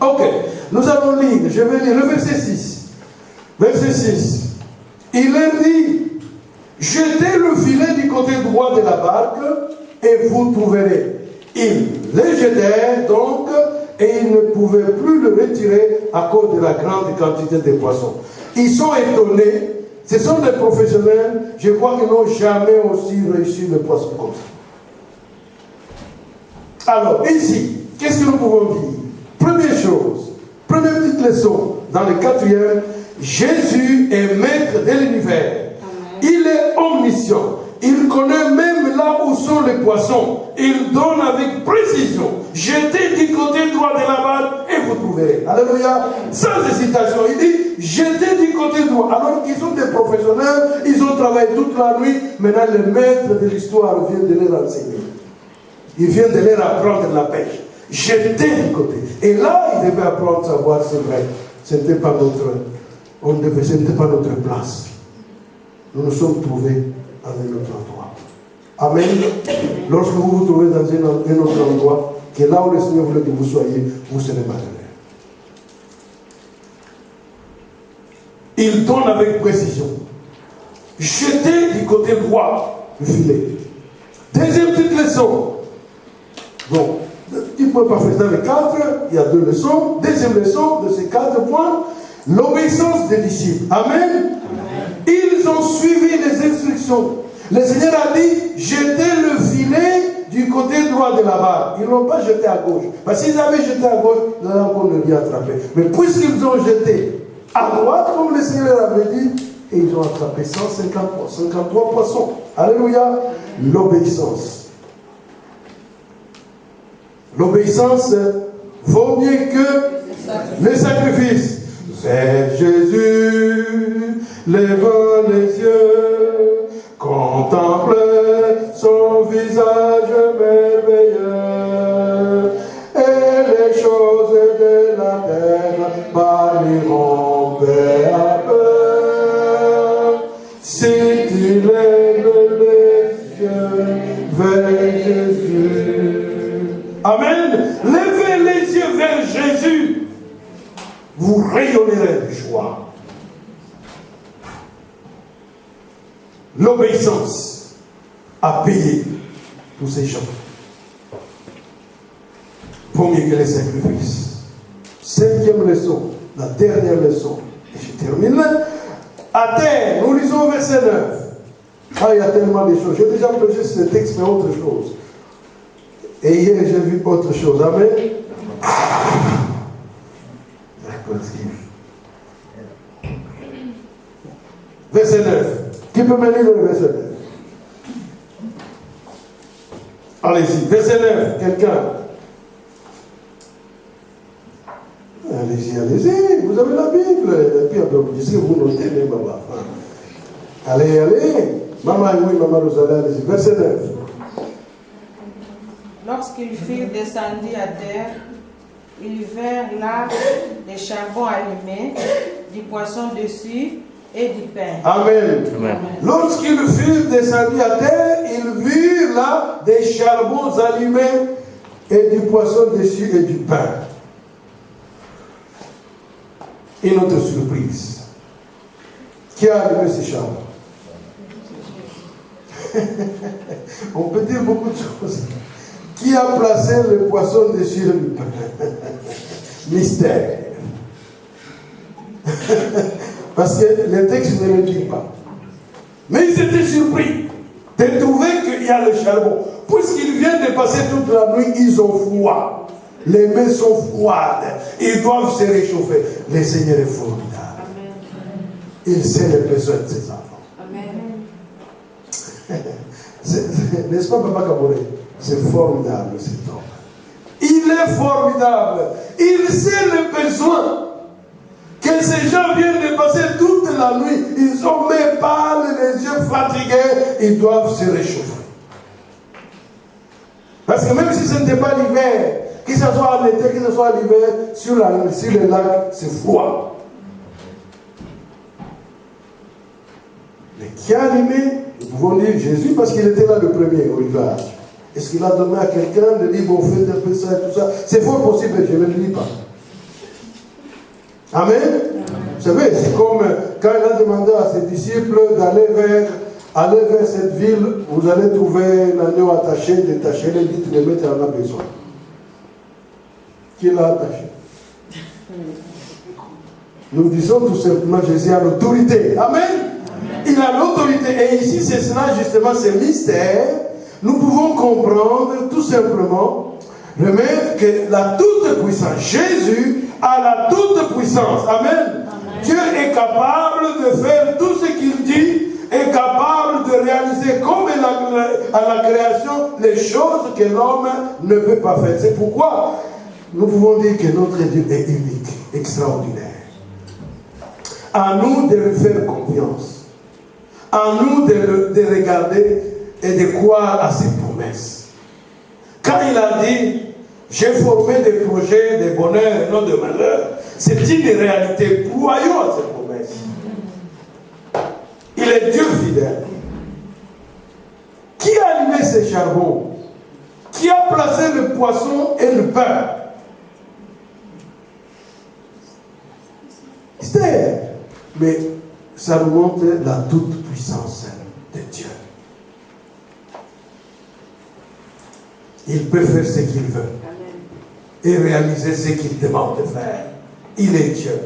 Ok, nous allons lire, je vais lire le verset 6. Verset 6. Il leur dit, jetez le filet du côté droit de la barque et vous trouverez. Ils les jetèrent donc et ils ne pouvaient plus le retirer à cause de la grande quantité de poissons. Ils sont étonnés, ce sont des professionnels, je crois qu'ils n'ont jamais aussi réussi le poisson comme ça. Alors, ici, qu'est-ce que nous pouvons dire? Première chose, première petite leçon, dans le 4e, Jésus est maître de l'univers. Il est omniscient. Il connaît même là où sont les poissons. Il donne avec précision. Jetez du côté droit de la barque et vous trouverez. Alléluia. Sans hésitation. Il dit, jetez du côté droit. Alors qu'ils sont des professionnels, ils ont travaillé toute la nuit. Maintenant, le maître de l'histoire vient de leur enseigner. Il vient de leur apprendre la pêche. Jetez du côté. Et là, ils devaient apprendre à savoir, c'est vrai. Ce n'était pas notre place. Nous nous sommes trouvés à un autre endroit. Amen. Lorsque vous vous trouvez dans un autre endroit, que là où le Seigneur voulait que vous soyez, vous serez malheureux. Il donne avec précision. Jetez du côté droit du filet. Deuxième petite leçon. Bon, tu ne peux pas faire dans les 4, il y a 2 leçons. Deuxième leçon de ces 4 points, l'obéissance des disciples. Amen. Ils ont suivi les instructions. Le Seigneur a dit, jetez le filet du côté droit de la barre. Ils ne l'ont pas jeté à gauche. Parce qu'ils avaient jeté à gauche, ils n'avaient encore ne l'y attrapé. Mais puisqu'ils ont jeté à droite, comme le Seigneur avait dit, et ils ont attrapé 53 poissons. Alléluia. L'obéissance. L'obéissance vaut mieux que les sacrifices. Vers Jésus, lève les yeux, contemple son visage merveilleux, et les choses de la terre parleront peu à peu. Si tu lèves les yeux vers Jésus. Amen. Levez les yeux vers Jésus. Vous rayonnerez de joie. L'obéissance a payé tous ces gens. Pour mieux que les sacrifices. 5e leçon, la dernière leçon. Et je termine. À terre, nous lisons au verset 9. Ah, il y a tellement de choses. J'ai déjà prêché ce texte, mais autre chose. Et hier, j'ai vu autre chose. Amen. Verset 9. Qui peut me lire le verset 9? Allez-y, verset 9. Quelqu'un? Allez-y. Vous avez la Bible. Et puis, je sais que vous notez, mais maman. Allez. Maman, oui, maman, vous allez, allez-y. Verset 9. Lorsqu'ils furent descendus à terre, ils virent là des charbons allumés, du poisson dessus et du pain. Amen. Lorsqu'ils furent descendus à terre, ils virent là des charbons allumés et du poisson dessus et du pain. Une autre surprise. Qui a allumé ces charbons? On peut dire beaucoup de choses. Qui a placé le poisson dessus le pain? Mystère. Parce que le texte ne le dit pas. Mais ils étaient surpris de trouver qu'il y a le charbon. Puisqu'ils viennent de passer toute la nuit, ils ont froid. Les mains sont froides. Ils doivent se réchauffer. Le Seigneur est formidable. Il sait les besoins de ses enfants. Amen. N'est-ce pas, Papa Kabore? C'est formidable cet homme. Il est formidable. Il sait les besoins. Que ces gens viennent de passer toute la nuit. Ils ont mes pâles, les yeux fatigués. Ils doivent se réchauffer. Parce que même si ce n'était pas l'hiver, que ce soit en été, que ce soit l'hiver, sur le lac, c'est froid. Mais qui a animé? Nous pouvons dire Jésus parce qu'il était là le premier au rivage. Est-ce qu'il a donné à quelqu'un de dire, bon, faites un peu ça et tout ça? C'est fort possible, je ne le dis pas. Amen. Vous savez, c'est comme quand il a demandé à ses disciples d'aller vers cette ville, vous allez trouver l'agneau attaché, détaché, les dit, le maître en a besoin. Qui l'a attaché? Nous disons tout simplement, Jésus a l'autorité. Amen. Il a l'autorité. Et ici, c'est cela, justement, ce mystère. Nous pouvons comprendre tout simplement, remettre que la toute-puissance, Jésus a la toute-puissance. Amen. Dieu est capable de faire tout ce qu'il dit, est capable de réaliser comme à la création les choses que l'homme ne peut pas faire. C'est pourquoi nous pouvons dire que notre Dieu est unique, extraordinaire. À nous de lui faire confiance. À nous de regarder et de croire à ses promesses. Quand il a dit, j'ai formé des projets de bonheur et non de malheur, c'est une réalité. Croyons à ses promesses. Il est Dieu fidèle. Qui a allumé ces charbons? Qui a placé le poisson et le pain? Mystère. Mais ça nous montre la toute-puissance de Dieu. Il peut faire ce qu'il veut et réaliser ce qu'il demande de faire. Il est Dieu.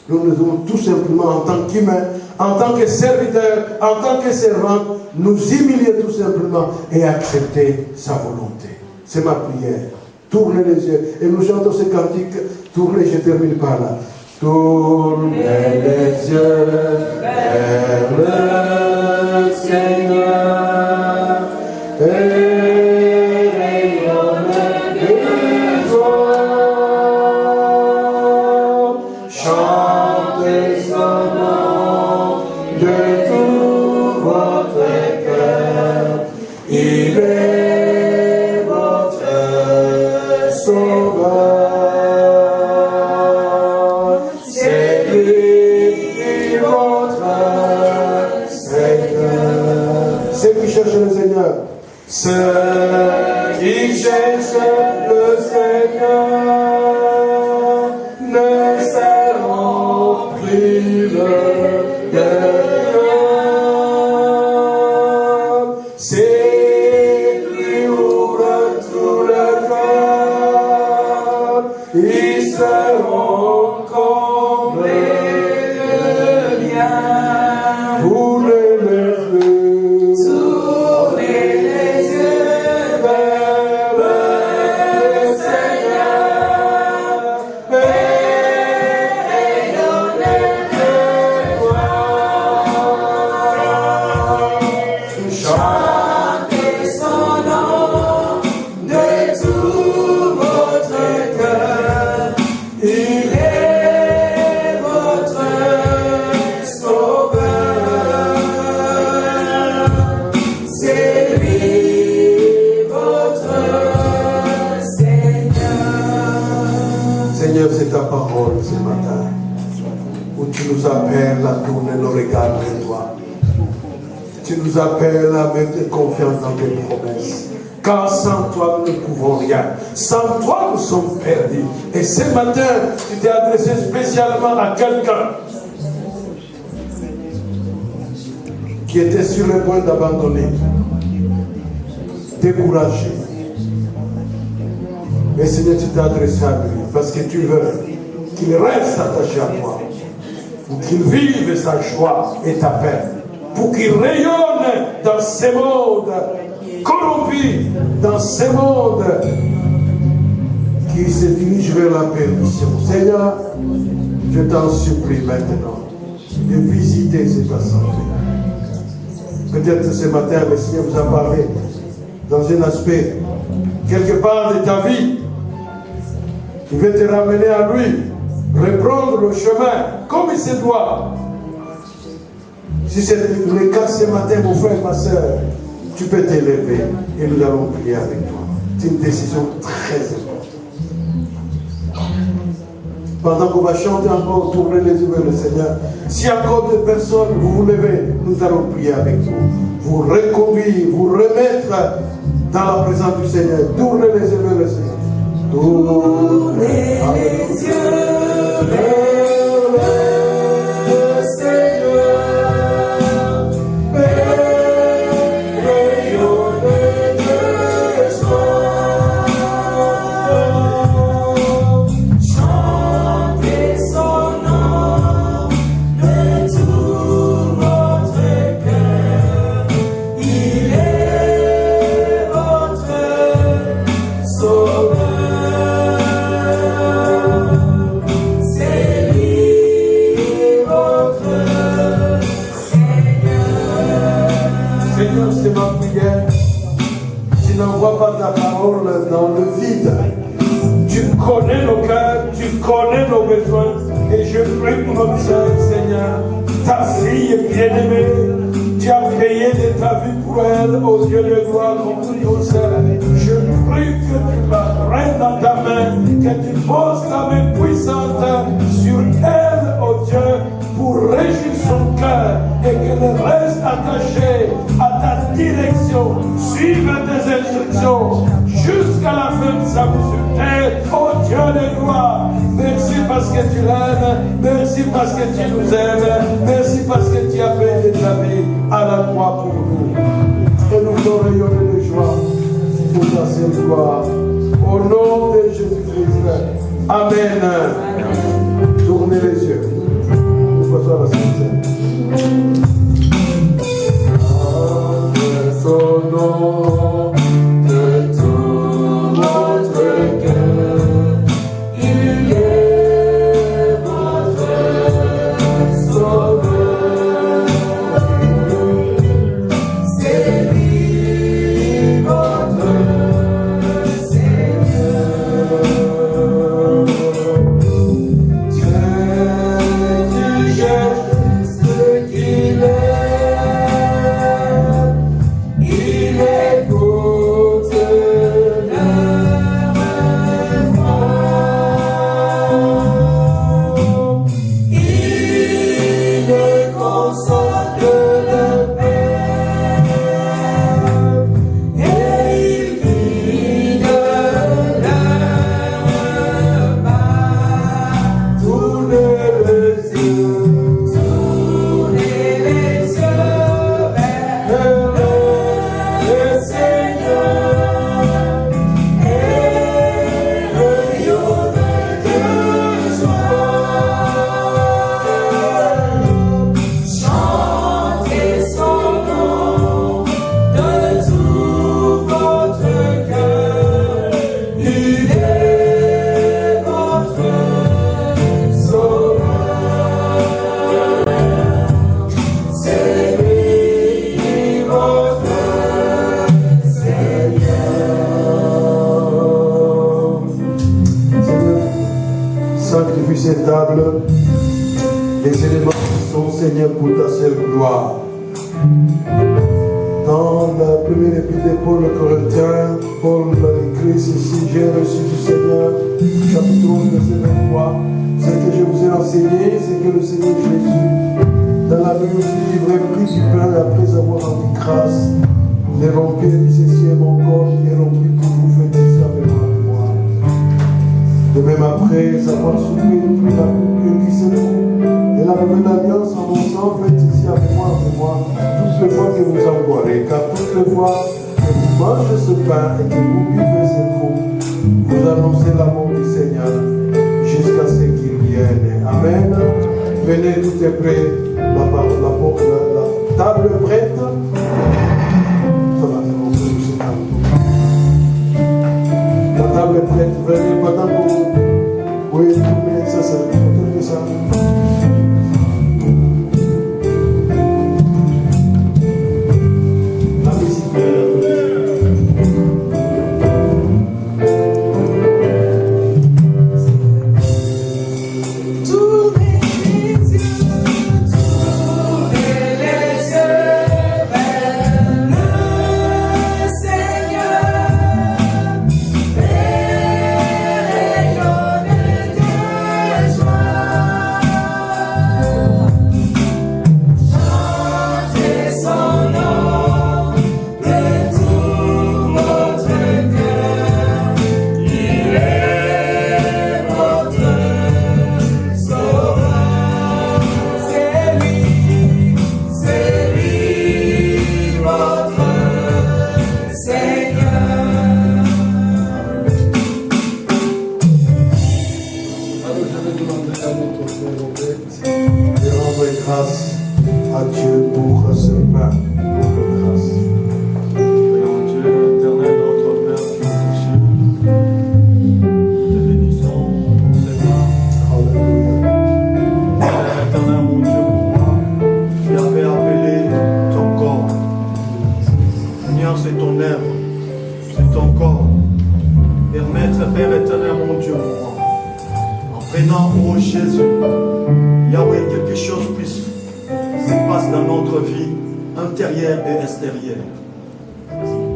Nous devons tout simplement, en tant qu'humains, en tant que serviteurs, en tant que servants, nous humilier tout simplement et accepter sa volonté. C'est ma prière. Tournez les yeux. Et nous chantons ce cantique. Tournez, je termine par là. Tournez les yeux vers le Seigneur et rayonnez de joie. Chantez son nom de tout votre cœur. Il est votre sauveur. Ceux qui cherchent le Seigneur ne seront privés de rien. C'est lui ouvre tout le cœur, ils seront comblés de bien. Pour appelle à tourner nos regards vers toi. Tu nous appelles à mettre confiance dans tes promesses. Car sans toi, nous ne pouvons rien. Sans toi, nous sommes perdus. Et ce matin, tu t'es adressé spécialement à quelqu'un qui était sur le point d'abandonner, découragé. Mais Seigneur, tu t'es adressé à lui parce que tu veux qu'il reste attaché à toi. Pour qu'il vive sa joie et ta paix, pour qu'il rayonne dans ce monde corrompu, dans ce monde qui se dirige vers la perdition. Seigneur, je t'en supplie maintenant de visiter cette assemblée. Peut-être ce matin, le Seigneur vous a parlé dans un aspect, quelque part de ta vie, qui veut te ramener à lui. Reprendre le chemin comme il se doit. Si c'est le cas ce matin, mon frère, ma soeur, tu peux t'élever et nous allons prier avec toi. C'est une décision très importante. Pendant qu'on va chanter encore, tourner les yeux vers le Seigneur. Si encore des personnes, vous vous levez, nous allons prier avec vous. Vous reconduire, vous remettre dans la présence du Seigneur. Tournez les yeux vers le Seigneur. Tournez les yeux vers le Seigneur. Pas ta parole dans le vide. Tu connais nos cœurs, tu connais nos besoins. Et je prie pour notre sœur, Seigneur. Ta fille est bien-aimée. Tu as payé de ta vie pour elle, au Dieu de gloire, comme nous tous. Je prie que tu la prennes dans ta main, que tu poses ta main puissante sur elle, au Dieu, pour régir son cœur et qu'elle reste attachée à ta direction, suive tes instructions jusqu'à la fin de sa vie sur terre, oh Dieu de gloire. Merci parce que tu l'aimes, merci parce que tu nous aimes, merci parce que tu as payé ta vie à la croix pour nous. Et nous allons rayonner de joie pour ta seule gloire. Au nom de Jésus-Christ. Amen. Tournez les yeux. Soit la Sainte. Son nom de tout votre cœur, il est votre sauveur. C'est lui votre Seigneur. Cette table, les éléments qui sont, Seigneur, pour ta seule gloire. Dans la première épître de Paul Corinthiens, Paul écrit ceci: j'ai reçu du Seigneur, chapitre 11, verset 23, ce que je vous ai enseigné, c'est que le Seigneur Jésus, dans la nuit où il livrait, prit du pain après avoir rendu grâce, les rompit et dit: ceci est mon corps qui est rompu pour vous, faites ça avec moi. De même après avoir soupé, il prit la coupe et dit: c'est vous, et la nouvelle alliance en mon sang, faites ici avec moi, toutes les fois que vous en boirez, car toutes les fois que vous mangez ce pain et que vous buvez cette coupe, vous annoncez l'amour du Seigneur jusqu'à ce qu'il vienne. Amen. Venez, tout est prêt, la table est prête. Ça va, c'est bon, c'est table. La table est prête, venez, madame, oui, tournez, ça, tournez ça. La musique. Seigneur, et rendre grâce à Dieu pour ce pain. Grâce. Prions Dieu éternel, notre Père qui est aux cieux. Te bénissons pour ces mains. Alléluia. Père éternel, mon Dieu, pour moi, tu avais appelé ton corps. Seigneur, c'est ton œuvre, c'est ton corps. Permettre, Père éternel, mon Dieu, pour moi. En prenant, ô Jésus, Yahweh, quelque chose puisse se passe dans notre vie intérieure et extérieure.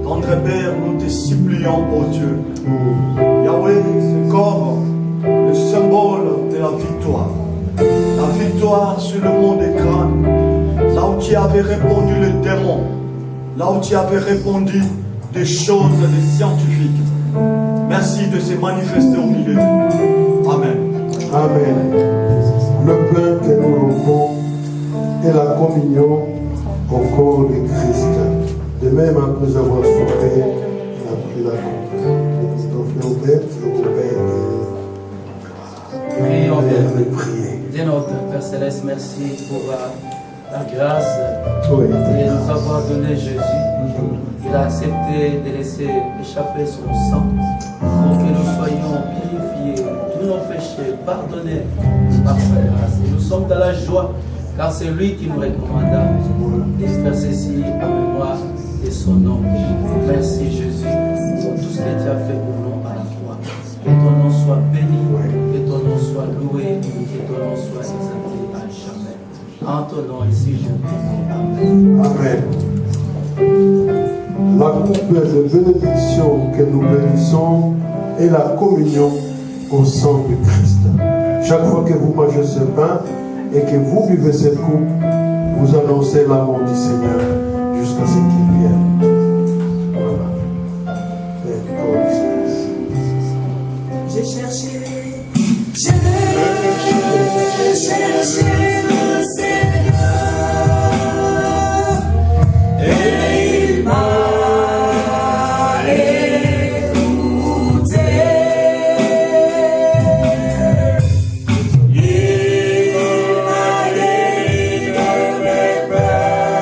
Tendre Père, nous te supplions, ô Dieu. Yahweh, ce corps, le symbole de la victoire. La victoire sur le monde écran, là où tu avais répondu le démon, là où tu avais répondu des choses, des scientifiques. Merci de se manifester au milieu. Amen. Amen. Le pain que nous rompons est la communion au corps de Christ. De même, après avoir soupé, il a pris la coupe. Donc, au Père, Prions, et prier. Dieu notre Père Céleste, merci pour la grâce Oui. de nous avoir donné Jésus. Il a accepté de laisser échapper son sang pour que nous soyons purifiés, tous nos péchés pardonnés par sa grâce. Et nous sommes dans la joie car c'est lui qui nous recommanda de faire ceci en mémoire de son nom. Merci Jésus pour tout ce que tu as fait pour nous à la croix. Que ton nom soit béni, que ton nom soit loué, que ton nom soit exalté à jamais. En ton nom ici je prie. Amen. Amen. La coupe de bénédiction que nous bénissons est la communion au sang de Christ. Chaque fois que vous mangez ce pain et que vous buvez cette coupe, vous annoncez l'amour du Seigneur jusqu'à ce qu'il vienne. Voilà. J'ai cherché le Seigneur et il m'a écouté. Il m'a guéri de mes peurs.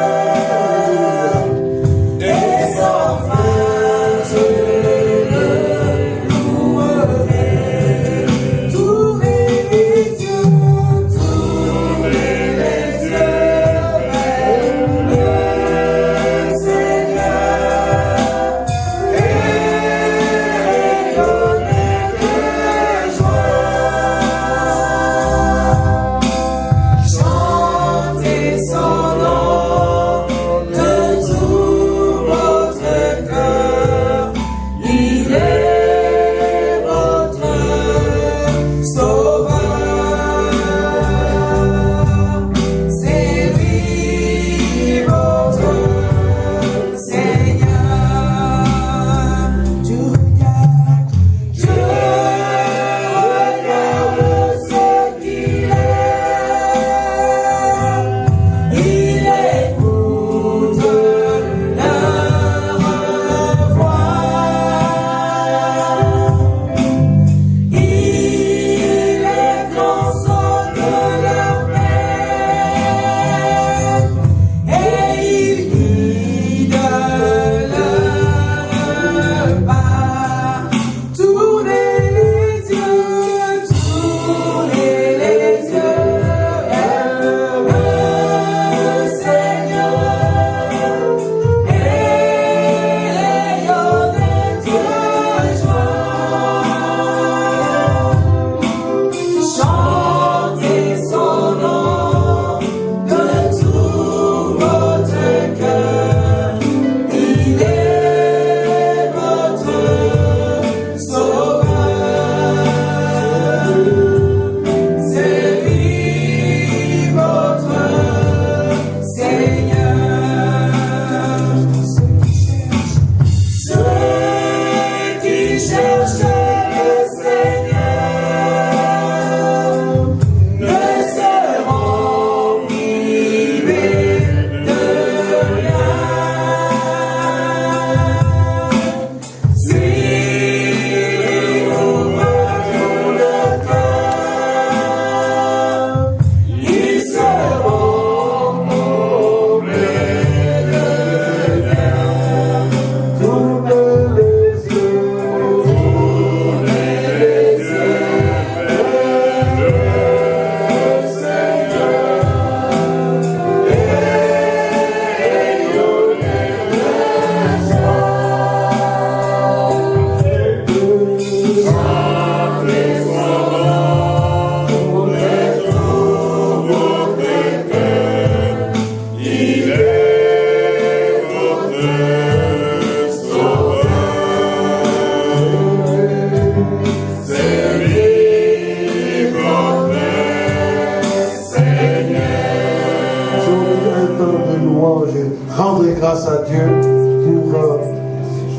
rendre grâce à Dieu pour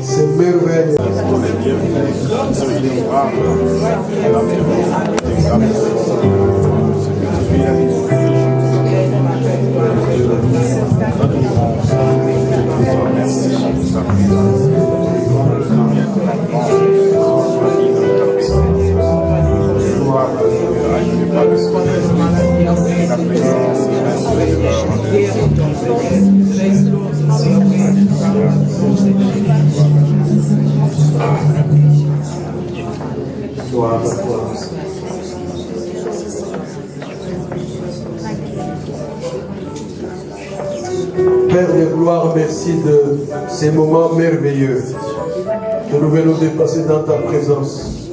ces merveilles. Gloire à toi. Père de gloire, merci de ces moments merveilleux que nous venons de passer dans ta présence.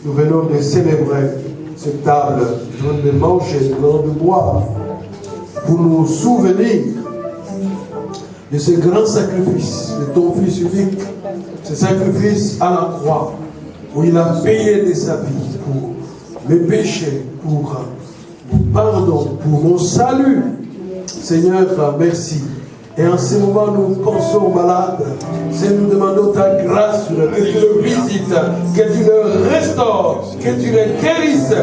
Nous venons de célébrer cette table, nous venons de manger, nous venons de boire pour nous souvenir de ce grand sacrifice de ton Fils unique, ce sacrifice à la croix où il a payé de sa vie pour mes péchés, pour mon pardon, pour mon salut. Seigneur, merci. Et en ce moment, nous pensons malades. Seigneur, nous demandons ta grâce, que tu le visites, que tu le restaures, que tu le guérisses.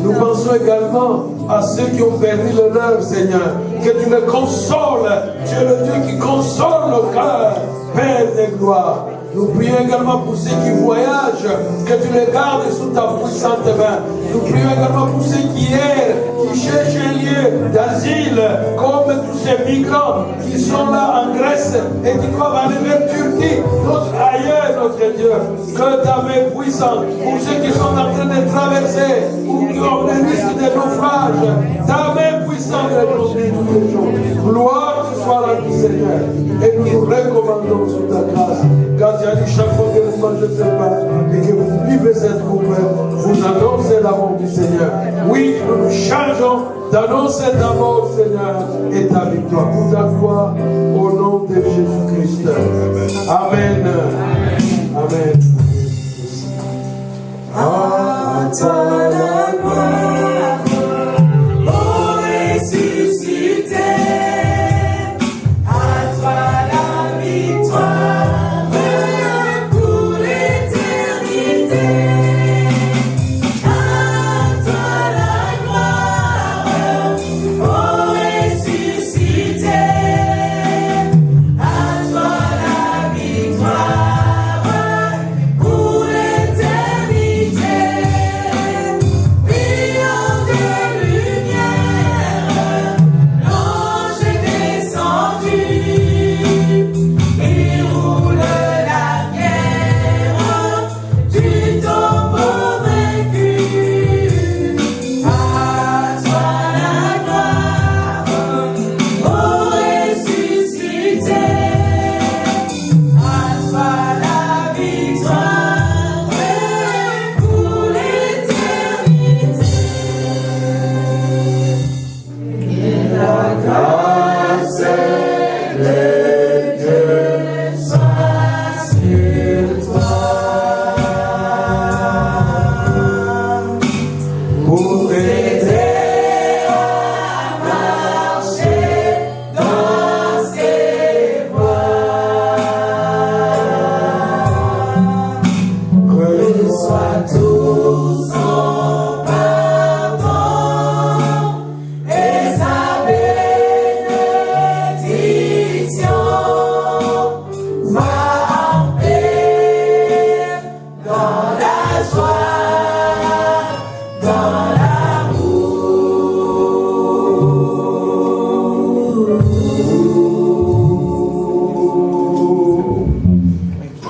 Nous pensons également à ceux qui ont perdu le leur, Seigneur, que tu les consoles. Tu es le Dieu qui console nos cœurs, Père de gloire. Nous prions également pour ceux qui voyagent, que tu les gardes sous ta puissante main. Nous prions également pour ceux qui errent, qui cherchent un lieu d'asile, comme tous ces migrants qui sont là en Grèce et qui doivent aller vers Turquie, d'autres ailleurs, notre Dieu. Que ta main puissante, pour ceux qui sont en train de traverser ou qui ont le risque de naufrage, ta main puissante les conduit tous les jours. Gloire te soit la vie, Seigneur. Et nous nous recommandons sous ta grâce. Quand tu as dit chaque fois que vous mangez ce pain et que vous vivez cette coupe, vous annoncez l'amour du Seigneur. Oui, nous nous chargeons d'annoncer ta mort, Seigneur, et ta victoire. Pour ta gloire, au nom de Jésus-Christ. Amen. Amen. À toi la gloire, ô ressuscité, à toi la victoire.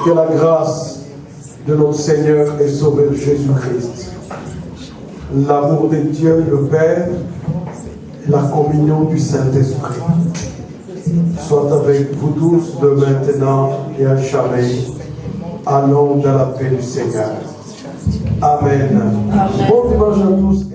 Que la grâce de notre Seigneur et Sauveur Jésus-Christ, l'amour de Dieu le Père et la communion du Saint-Esprit soient avec vous tous de maintenant et à jamais. Allons dans la paix du Seigneur. Amen. Bon dimanche à tous.